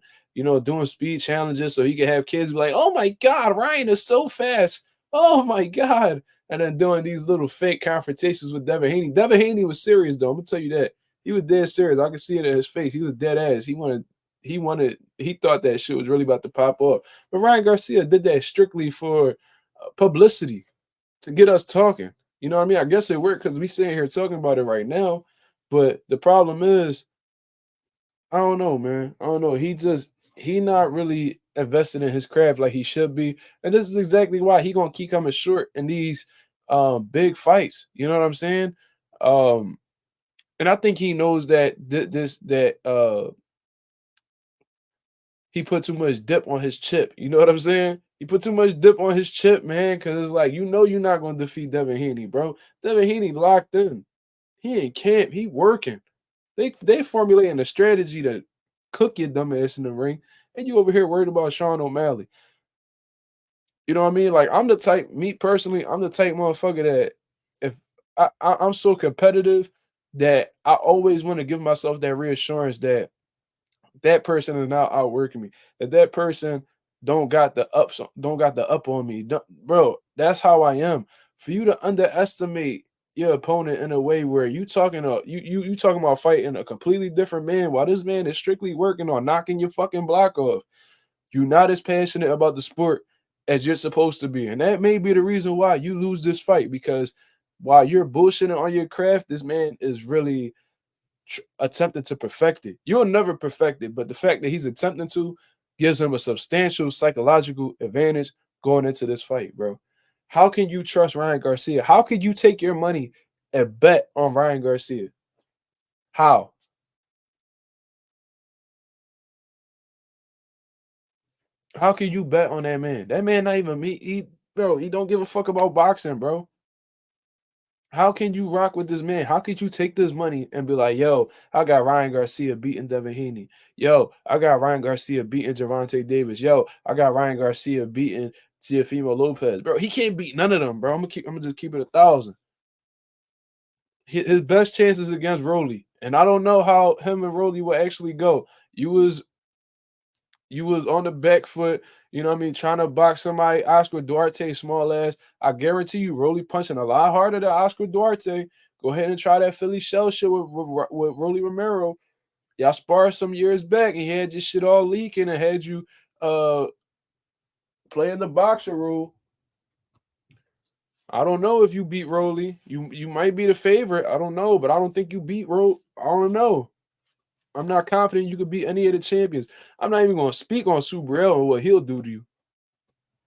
doing speed challenges so he can have kids be like, "Oh my god, Ryan is so fast. Oh my god." And then doing these little fake confrontations with Devin Haney. Devin Haney was serious though. I'm gonna tell you that. He was dead serious. I could see it in his face. He was dead ass. He thought that shit was really about to pop off. But Ryan Garcia did that strictly for publicity, to get us talking. You know what I mean? I guess it worked because we sitting here talking about it right now. But the problem is, I don't know, man. I don't know. He not really invested in his craft like he should be. And this is exactly why he gonna keep coming short in these big fights. You know what I'm saying? Um and I think he knows that he put too much dip on his chip. You know what I'm saying? He put too much dip on his chip, man, because it's like, you're not going to defeat Devin Haney, bro. Devin Haney locked in. He in camp. He working. They formulating a strategy to cook your dumb ass in the ring, and you over here worried about Sean O'Malley. You know what I mean? Like, me personally, I'm the type motherfucker that if I'm so competitive that I always want to give myself that reassurance that that person is not outworking me. That person don't got the up on me. Bro, that's how I am. For you to underestimate your opponent in a way where you talking about fighting a completely different man while this man is strictly working on knocking your fucking block off. You're not as passionate about the sport as you're supposed to be. And that may be the reason why you lose this fight, because while you're bullshitting on your craft, this man is really attempting to perfect it. You'll never perfect it, but the fact that he's attempting to gives him a substantial psychological advantage going into this fight, bro. How can you trust Ryan Garcia? How could you take your money and bet on Ryan Garcia? How? How can you bet on that man? That man not even me. He don't give a fuck about boxing, bro. How can you rock with this man? How could you take this money and be like, yo, I got Ryan Garcia beating Devin Haney. Yo, I got Ryan Garcia beating Javante Davis. Yo, I got Ryan Garcia beating Teofimo Lopez. Bro, he can't beat none of them, bro. I'm gonna just keep it 1,000. His best chances against Rolly. And I don't know how him and Rolly will actually go. You was on the back foot, you know what I mean, trying to box somebody, Oscar Duarte, small ass. I guarantee you, Rolly punching a lot harder than Oscar Duarte. Go ahead and try that Philly shell shit with Rolly Romero. Y'all sparred some years back and he had your shit all leaking and had you playing the boxer rule. I don't know if you beat Rolly. You might be the favorite. I don't know, but I don't think you beat Rolly. I don't know. I'm not confident you could beat any of the champions. I'm not even going to speak on Subriel and what he'll do to you.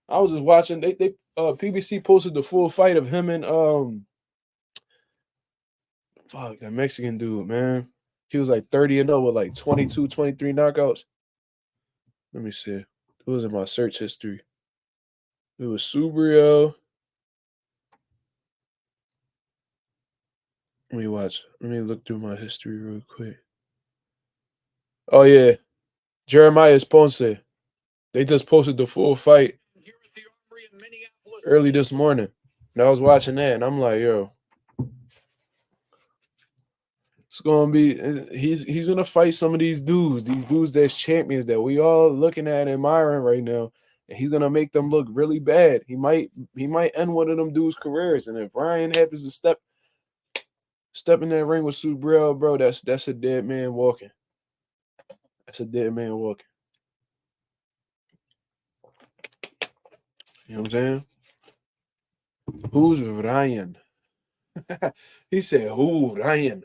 I was just watching. They PBC posted the full fight of him and fuck that Mexican dude, man. He was like 30-0 with like 22, 23 knockouts. Let me see. It was in my search history. It was Subriel. Let me watch. Let me look through my history real quick. Oh yeah, Jeremiah Ponce. They just posted the full fight early this morning. And I was watching that, and I'm like, yo, it's gonna be he's gonna fight some of these dudes that's champions that we all looking at and admiring right now, and he's gonna make them look really bad. He might end one of them dudes' careers, and if Ryan happens to step in that ring with Subriel, bro, that's a dead man walking. That's a dead man walking. You know what I'm saying? Who's Ryan? He said, "Who Ryan?"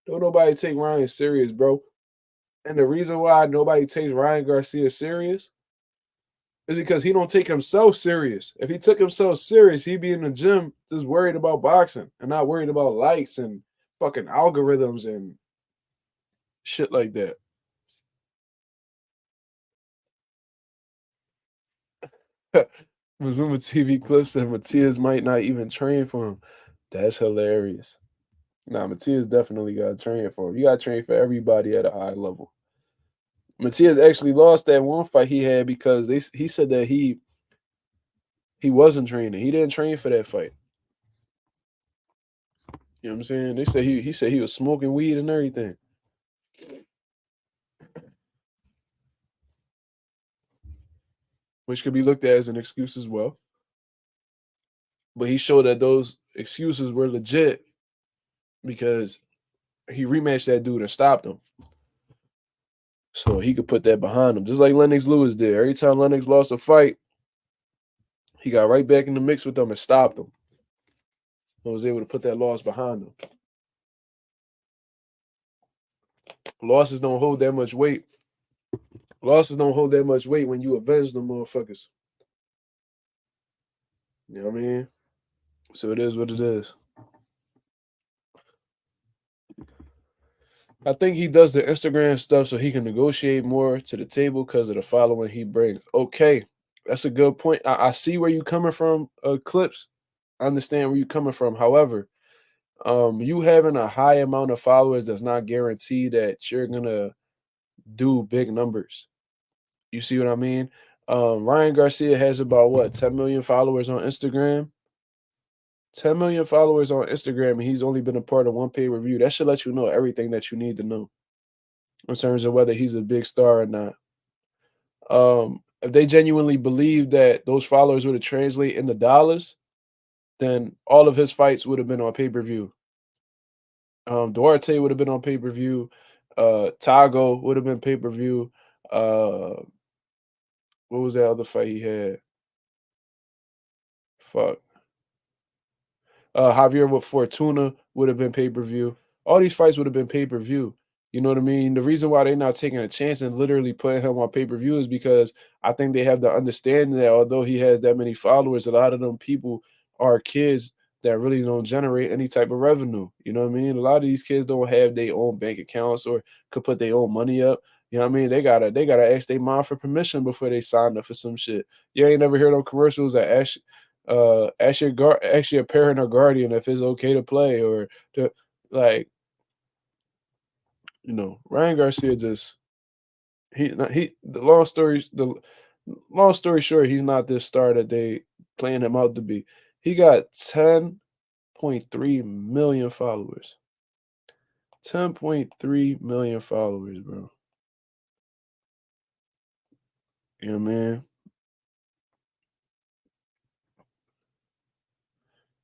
Don't nobody take Ryan serious, bro. And the reason why nobody takes Ryan Garcia serious is because he don't take himself serious. If he took himself serious, he'd be in the gym just worried about boxing and not worried about likes and fucking algorithms and shit like that. Mazuma TV clips and Matias might not even train for him. That's hilarious. Nah, Matias definitely got to train for him. You got to train for everybody at a high level. Matias actually lost that one fight he had because he said that he wasn't training. He didn't train for that fight. You know what I'm saying? They say he said he was smoking weed and everything, which could be looked at as an excuse as well. But he showed that those excuses were legit because he rematched that dude and stopped him. So he could put that behind him. Just like Lennox Lewis did. Every time Lennox lost a fight, he got right back in the mix with them and stopped them. And was able to put that loss behind him. Losses don't hold that much weight. Losses don't hold that much weight when you avenge them motherfuckers. You know what I mean? So it is what it is. I think he does the Instagram stuff so he can negotiate more to the table because of the following he brings. Okay, that's a good point. I see where you coming from, Clips. I understand where you coming from. However, you having a high amount of followers does not guarantee that you're gonna do big numbers. You see what I mean? Ryan Garcia has about what 10 million followers on Instagram. 10 million followers on Instagram, and he's only been a part of one pay per view. That should let you know everything that you need to know in terms of whether he's a big star or not. If they genuinely believe that those followers would have translate into dollars, then all of his fights would have been on pay per view. Duarte would have been on pay per view. Tago would have been pay per view. What was that other fight he had? Fuck. Javier with Fortuna would have been pay per view. All these fights would have been pay per view. You know what I mean? The reason why they're not taking a chance and literally putting him on pay per view is because I think they have the understanding that although he has that many followers, a lot of them people are kids that really don't generate any type of revenue. You know what I mean? A lot of these kids don't have their own bank accounts or could put their own money up. You know what I mean? They gotta ask their mom for permission before they sign up for some shit. You ain't never heard of commercials that ask your parent or guardian if it's okay to play or to like Ryan Garcia just he not- he the long story short, he's not this star that they playing him out to be. He got 10.3 million followers. 10.3 million followers, bro. You know what I mean?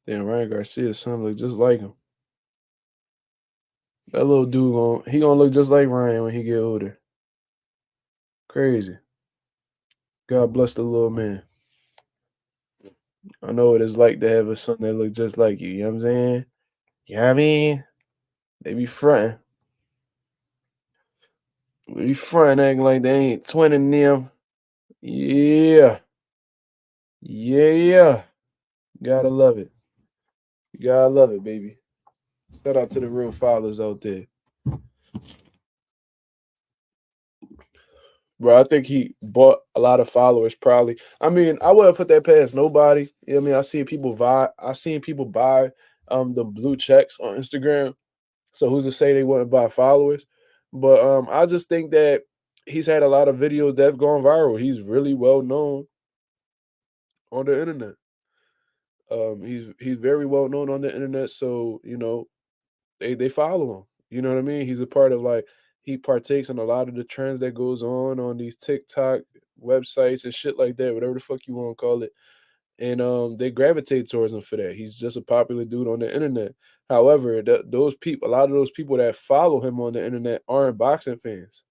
Damn, Ryan Garcia sounds like just like him. That little dude gonna look just like Ryan when he get older. Crazy. God bless the little man. I know what it's like to have a son that look just like you. You know what I'm saying? You know what I mean? They be fronting. They be fronting, acting like they ain't twinning them. Yeah. Yeah. Gotta love it. Gotta love it, baby. Shout out to the real fathers out there. Bro, I think he bought a lot of followers probably. I mean, I wouldn't put that past nobody. You know what I mean? I seen people buy the blue checks on Instagram. So who's to say they wouldn't buy followers? But I just think that he's had a lot of videos that have gone viral. He's really well known on the internet. He's very well known on the internet, so they follow him. You know what I mean? He's a part of he partakes in a lot of the trends that goes on these TikTok websites and shit like that, whatever the fuck you want to call it. And they gravitate towards him for that. He's just a popular dude on the internet. However, a lot of those people that follow him on the internet aren't boxing fans.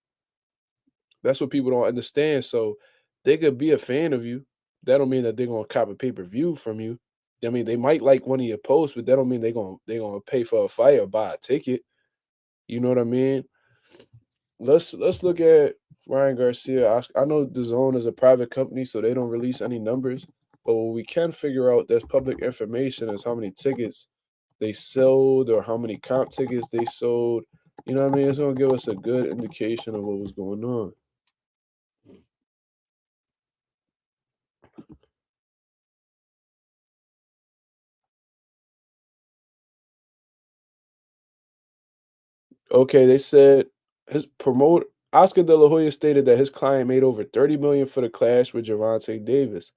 That's what people don't understand. So they could be a fan of you. That don't mean that they're gonna cop a pay-per-view from you. I mean, they might like one of your posts, but that don't mean they gonna pay for a fight or buy a ticket. You know what I mean? Let's look at Ryan Garcia. I know the Zone is a private company, so they don't release any numbers. But what we can figure out that's public information is how many tickets they sold or how many comp tickets they sold. You know what I mean? It's gonna give us a good indication of what was going on. Okay, they said his promoter Oscar De La Hoya stated that his client made over 30 million for the clash with Gervonta Davis.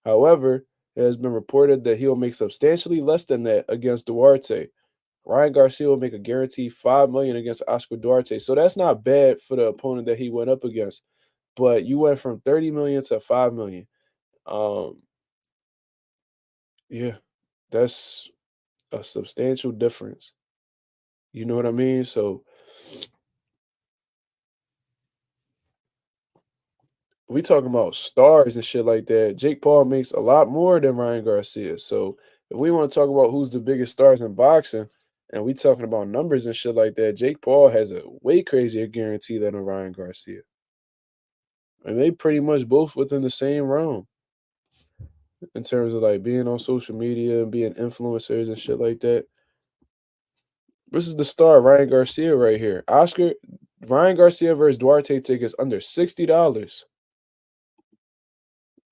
However, it has been reported that he'll make substantially less than that against Duarte. Ryan Garcia will make a guaranteed 5 million against Oscar Duarte. So that's not bad for the opponent that he went up against. But you went from 30 million to 5 million. Um, yeah, that's a substantial difference. You know what I mean? So we talking about stars and shit like that. Jake Paul makes a lot more than Ryan Garcia. So if we want to talk about who's the biggest stars in boxing, and we talking about numbers and shit like that, Jake Paul has a way crazier guarantee than a Ryan Garcia. And they pretty much both within the same realm in terms of like being on social media and being influencers and shit like that. This is the star, Ryan Garcia, right here. Ryan Garcia versus Duarte tickets under $60.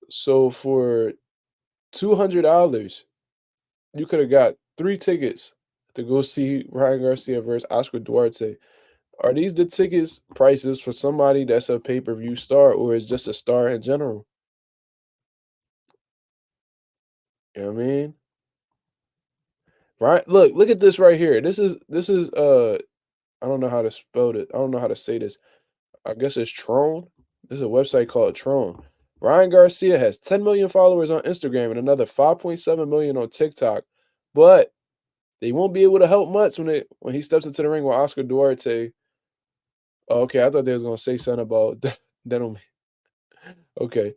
So for $200, you could have got 3 tickets to go see Ryan Garcia versus Oscar Duarte. Are these the tickets prices for somebody that's a pay-per-view star or is just a star in general? You know what I mean? Right? Look at this right here. This is I don't know how to spell it. I don't know how to say this. I guess it's Tron. There's a website called Tron. Ryan Garcia has 10 million followers on Instagram and another 5.7 million on TikTok, but they won't be able to help much when he steps into the ring with Oscar Duarte. Oh, okay, I thought they was gonna say something about that. That don't okay.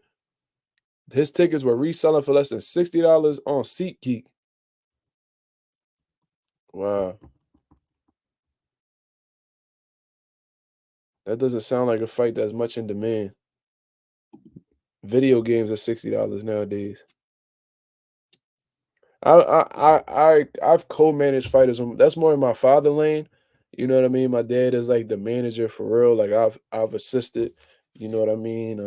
His tickets were reselling for less than $60 on SeatGeek. Wow, that doesn't sound like a fight that's much in demand. Video games are $60 nowadays. I've co-managed fighters. That's more in my father lane. You know what I mean? My dad is like the manager for real. Like I've assisted. You know what I mean?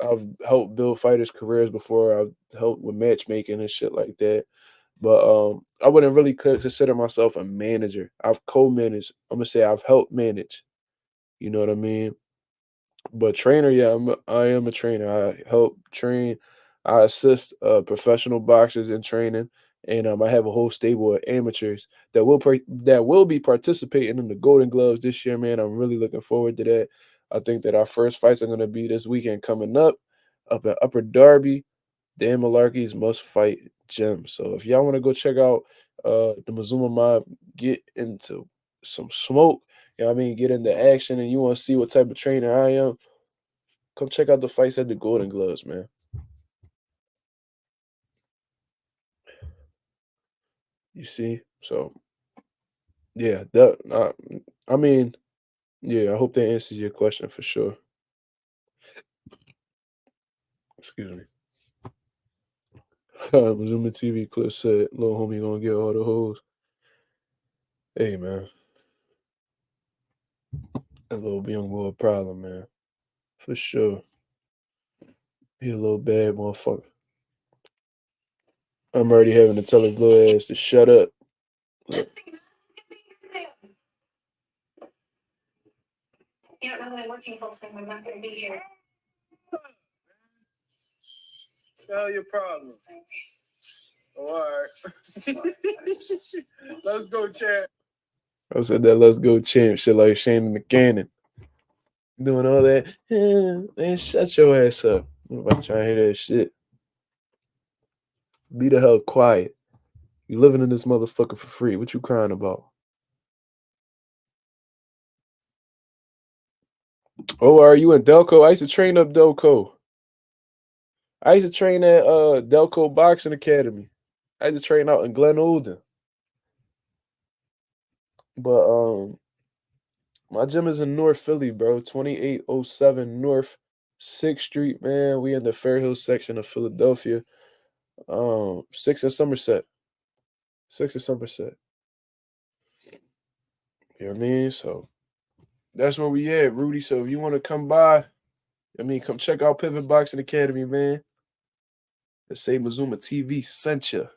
I've helped build fighters' careers before. I've helped with matchmaking and shit like that. But I wouldn't really consider myself a manager. I've co-managed. I'm gonna say I've helped manage. You know what I mean? But trainer, yeah, I am a trainer. I help train. I assist professional boxers in training, and I have a whole stable of amateurs that will be participating in the Golden Gloves this year. Man, I'm really looking forward to that. I think that our first fights are going to be this weekend coming up at Upper Darby, Dan Malarkey's Must Fight Gym. So if y'all want to go check out the Mazuma Mob, get into some smoke. You know what I mean? Get into action, and you want to see what type of trainer I am, come check out the fights at the Golden Gloves, man. You see? So yeah, I mean, yeah, I hope that answers your question for sure. Excuse me. Mazuma TV clip said, "Little homie gonna get all the hoes." Hey man, that little young boy a problem, man, for sure. He a little bad motherfucker. I'm already having to tell his little ass to shut up. Look, tell your problem. Oh, all right. Let's go, champ. I said that let's go champ shit like Shane and the Cannon. Doing all that. Yeah, man, shut your ass up. Nobody trying to hear that shit. Be the hell quiet. You living in this motherfucker for free. What you crying about? Oh, are you in Delco? I used to train up Delco. I used to train at Delco Boxing Academy. I used to train out in Glen Olden. But my gym is in North Philly, bro. 2807 North 6th Street, man. We in the Fair Hill section of Philadelphia. 6 in Somerset. 6 in Somerset. You know what I mean? So that's where we at, Rudy. So if you want to come by, come check out Pivot Boxing Academy, man. And say Mazuma TV sent you.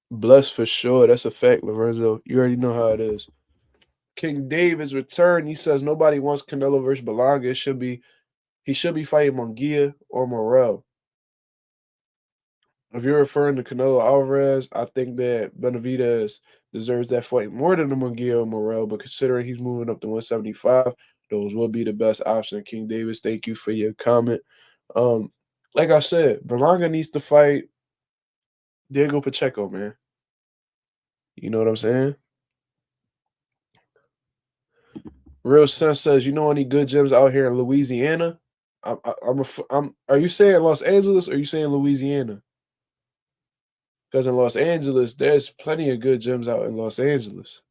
Blessed for sure. That's a fact, Lorenzo. You already know how it is. King David's return. He says nobody wants Canelo versus Berlanga. He should be fighting Munguia or Morrell. If you're referring to Canelo Alvarez, I think that Benavidez deserves that fight more than the Munguia or Morrell. But considering he's moving up to 175, those will be the best option. King Davis, thank you for your comment. Um, like I said, Berlanga needs to fight Diego Pacheco, man. You know what I'm saying? Real Sense says, you know any good gyms out here in Louisiana? Are you saying Los Angeles or are you saying Louisiana? Because in Los Angeles, there's plenty of good gyms out in Los Angeles.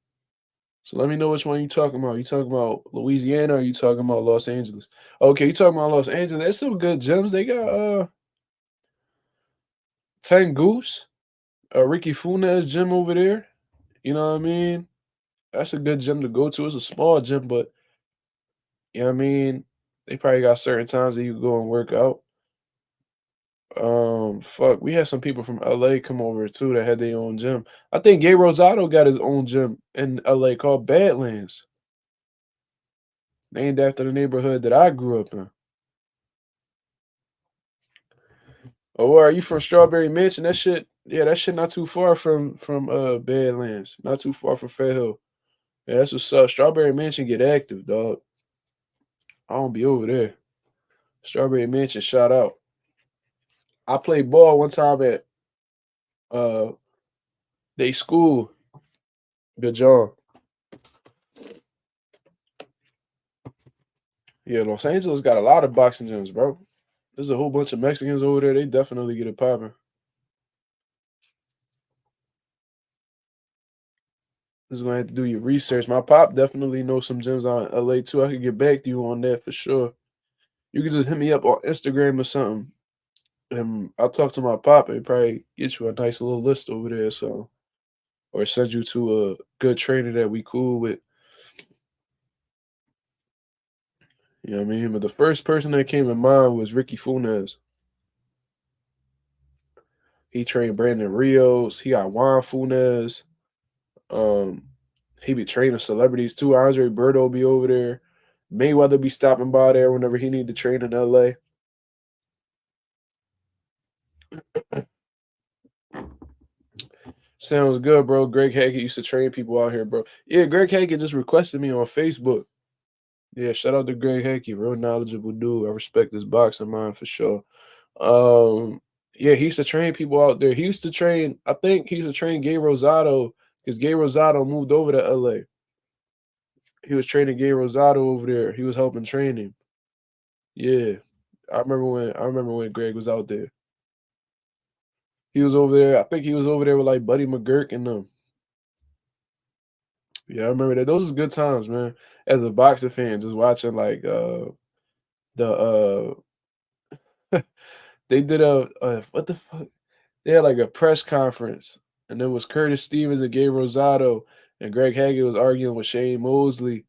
So let me know which one you talking about. You talking about Louisiana or you talking about Los Angeles? Okay, you talking about Los Angeles. There's some good gyms. They got Tangoose, Ricky Funes gym over there. You know what I mean? That's a good gym to go to. It's a small gym, but you know what I mean? They probably got certain times that you can go and work out. Fuck, we had some people from LA come over too that had their own gym. I think Gay Rosado got his own gym in LA called Badlands, named after the neighborhood that I grew up in. Oh, are you from Strawberry Mansion? That shit, yeah, that shit not too far from Badlands, not too far from Fairhill. Yeah, that's what's up. Strawberry Mansion get active, dog. I don't be over there. Strawberry Mansion, shout out. I played ball one time at uh they school. Good job. Yeah, Los Angeles got a lot of boxing gyms, bro. There's a whole bunch of Mexicans over there. They definitely get it popping. Just gonna have to do your research. My pop definitely knows some gyms out in LA too. I could get back to you on that for sure. You can just hit me up on Instagram or something, and I'll talk to my pop and probably get you a nice little list over there. So, or send you to a good trainer that we cool with. You know what I mean? But the first person that came in mind was Ricky Funes. He trained Brandon Rios. He got Juan Funes. Um, he be training celebrities too. Andre Berto be over there. Mayweather be stopping by there whenever he need to train in LA. Sounds good, bro. Greg Hackett used to train people out here, bro. Yeah, Greg Hackett just requested me on Facebook. Yeah, shout out to Greg Hackett, real knowledgeable dude. I respect his boxing mind for sure. Um, yeah, he used to train people out there. He used to train, I think he used to train Gay Rosado because Gay Rosado moved over to LA. He was training Gay Rosado over there. He was helping train him. Yeah. I remember when Greg was out there. He was over there. I think he was over there with like Buddy McGurk and them. Yeah, I remember that. Those was good times, man. As a boxing fan, just watching like the they did a what the fuck? They had like a press conference, and it was Curtis Stevens and Gabe Rosado, and Greg Hackett was arguing with Shane Mosley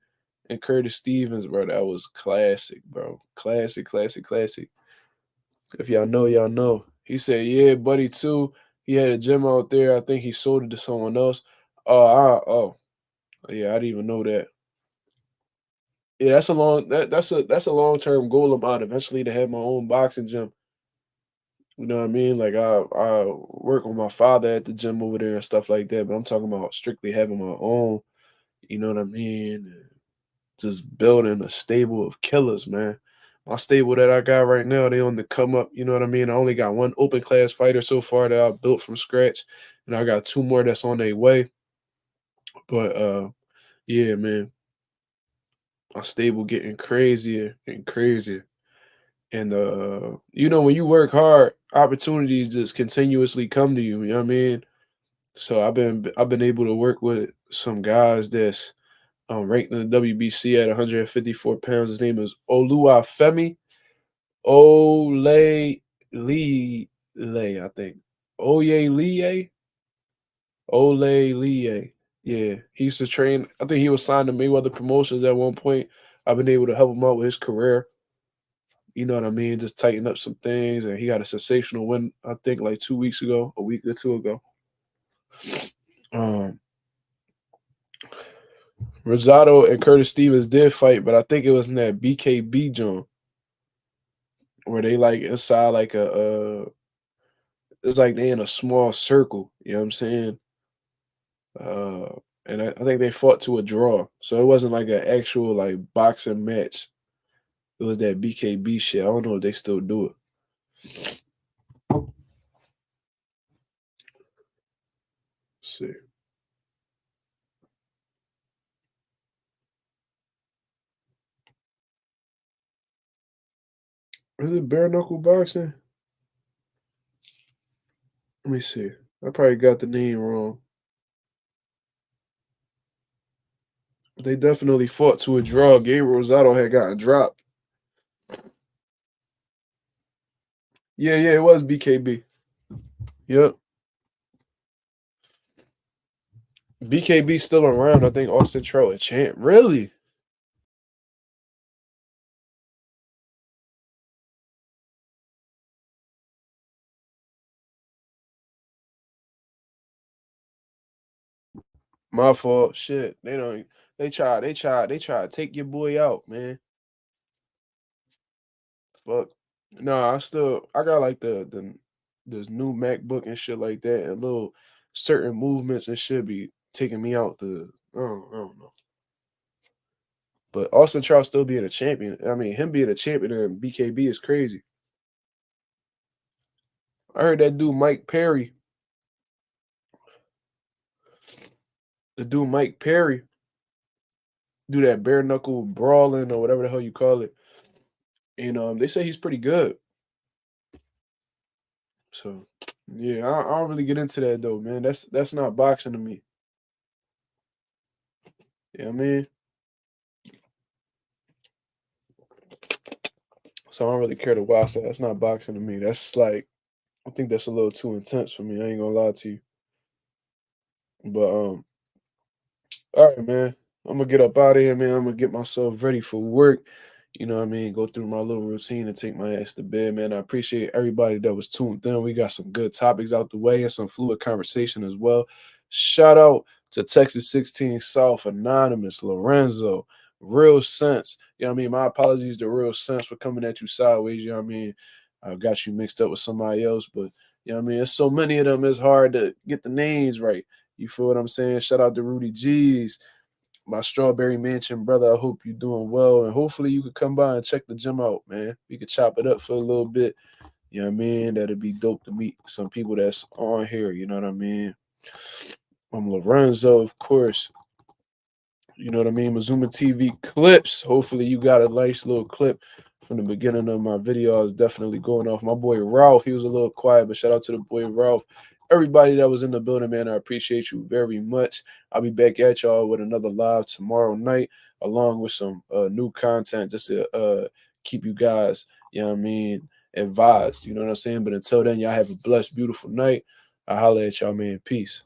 and Curtis Stevens, bro. That was classic, bro. Classic, classic, classic. If y'all know, y'all know. He said, "Yeah, buddy, too. He had a gym out there. I think he sold it to someone else." Oh, yeah, I didn't even know that. Yeah, that's a long-term goal of mine. Eventually, to have my own boxing gym. You know what I mean? Like I work with my father at the gym over there and stuff like that. But I'm talking about strictly having my own. You know what I mean? Just building a stable of killers, man. My stable that I got right now, they on the come up. You know what I mean? I only got one open class fighter so far that I built from scratch, and I got two more that's on their way. But yeah, man, my stable getting crazier and crazier. And you know, when you work hard, opportunities just continuously come to you. You know what I mean? So I've been able to work with some guys that's ranked in the WBC at 154 pounds. His name is Oluwafemi Ole Lee, I think. Oye Lee, Ole Lee. Yeah, he used to train. I think he was signed to Mayweather Promotions at one point. I've been able to help him out with his career. You know what I mean? Just tighten up some things, and he got a sensational win. I think like 2 weeks ago, a week or two ago. Um, Rosado and Curtis Stevens did fight, but I think it was in that BKB joint where they like inside like it's like they in a small circle. You know what I'm saying? Uh, and I think they fought to a draw, so it wasn't like an actual like boxing match. It was that BKB shit. I don't know if they still do it. Let's see. Is it bare knuckle boxing? Let me see. I probably got the name wrong. They definitely fought to a draw. Gabriel Rosado had gotten dropped. Yeah, yeah, it was BKB. Yep. BKB still around. I think Austin Trout a champ. Really? My fault. Shit. They don't they try to take your boy out, man. Fuck. Nah, I got like the this new MacBook and shit like that, and little certain movements and shit be taking me out the I don't know. But Austin Trout still being a champion. I mean, him being a champion in BKB is crazy. I heard that dude Mike Perry, the dude Mike Perry, do that bare knuckle brawling or whatever the hell you call it. And they say he's pretty good. So yeah, I don't really get into that though, man. That's not boxing to me. You know what I mean? So I don't really care to watch that. That's not boxing to me. That's like I think that's a little too intense for me. I ain't gonna lie to you. But all right, man. I'm gonna get up out of here, man. I'm gonna get myself ready for work. You know what I mean? Go through my little routine and take my ass to bed, man. I appreciate everybody that was tuned in. We got some good topics out the way and some fluid conversation as well. Shout out to Texas 16 South Anonymous, Lorenzo, Real Sense. You know what I mean? My apologies to Real Sense for coming at you sideways. You know what I mean? I got you mixed up with somebody else, but you know what I mean? There's so many of them, it's hard to get the names right. You feel what I'm saying? Shout out to Rudy G's, my Strawberry Mansion brother. I hope you're doing well, and hopefully you could come by and check the gym out, man. We could chop it up for a little bit. You know what I mean? That'd be dope to meet some people that's on here. You know what I mean? I'm Lorenzo, of course. You know what I mean? Mazuma TV clips. Hopefully, you got a nice little clip from the beginning of my video. I was definitely going off. My boy Ralph, he was a little quiet, but shout out to the boy Ralph. Everybody that was in the building, man, I appreciate you very much. I'll be back at y'all with another live tomorrow night, along with some new content just to keep you guys, you know what I mean, advised. You know what I'm saying? But until then, y'all have a blessed, beautiful night. I'll holler at y'all, man. Peace.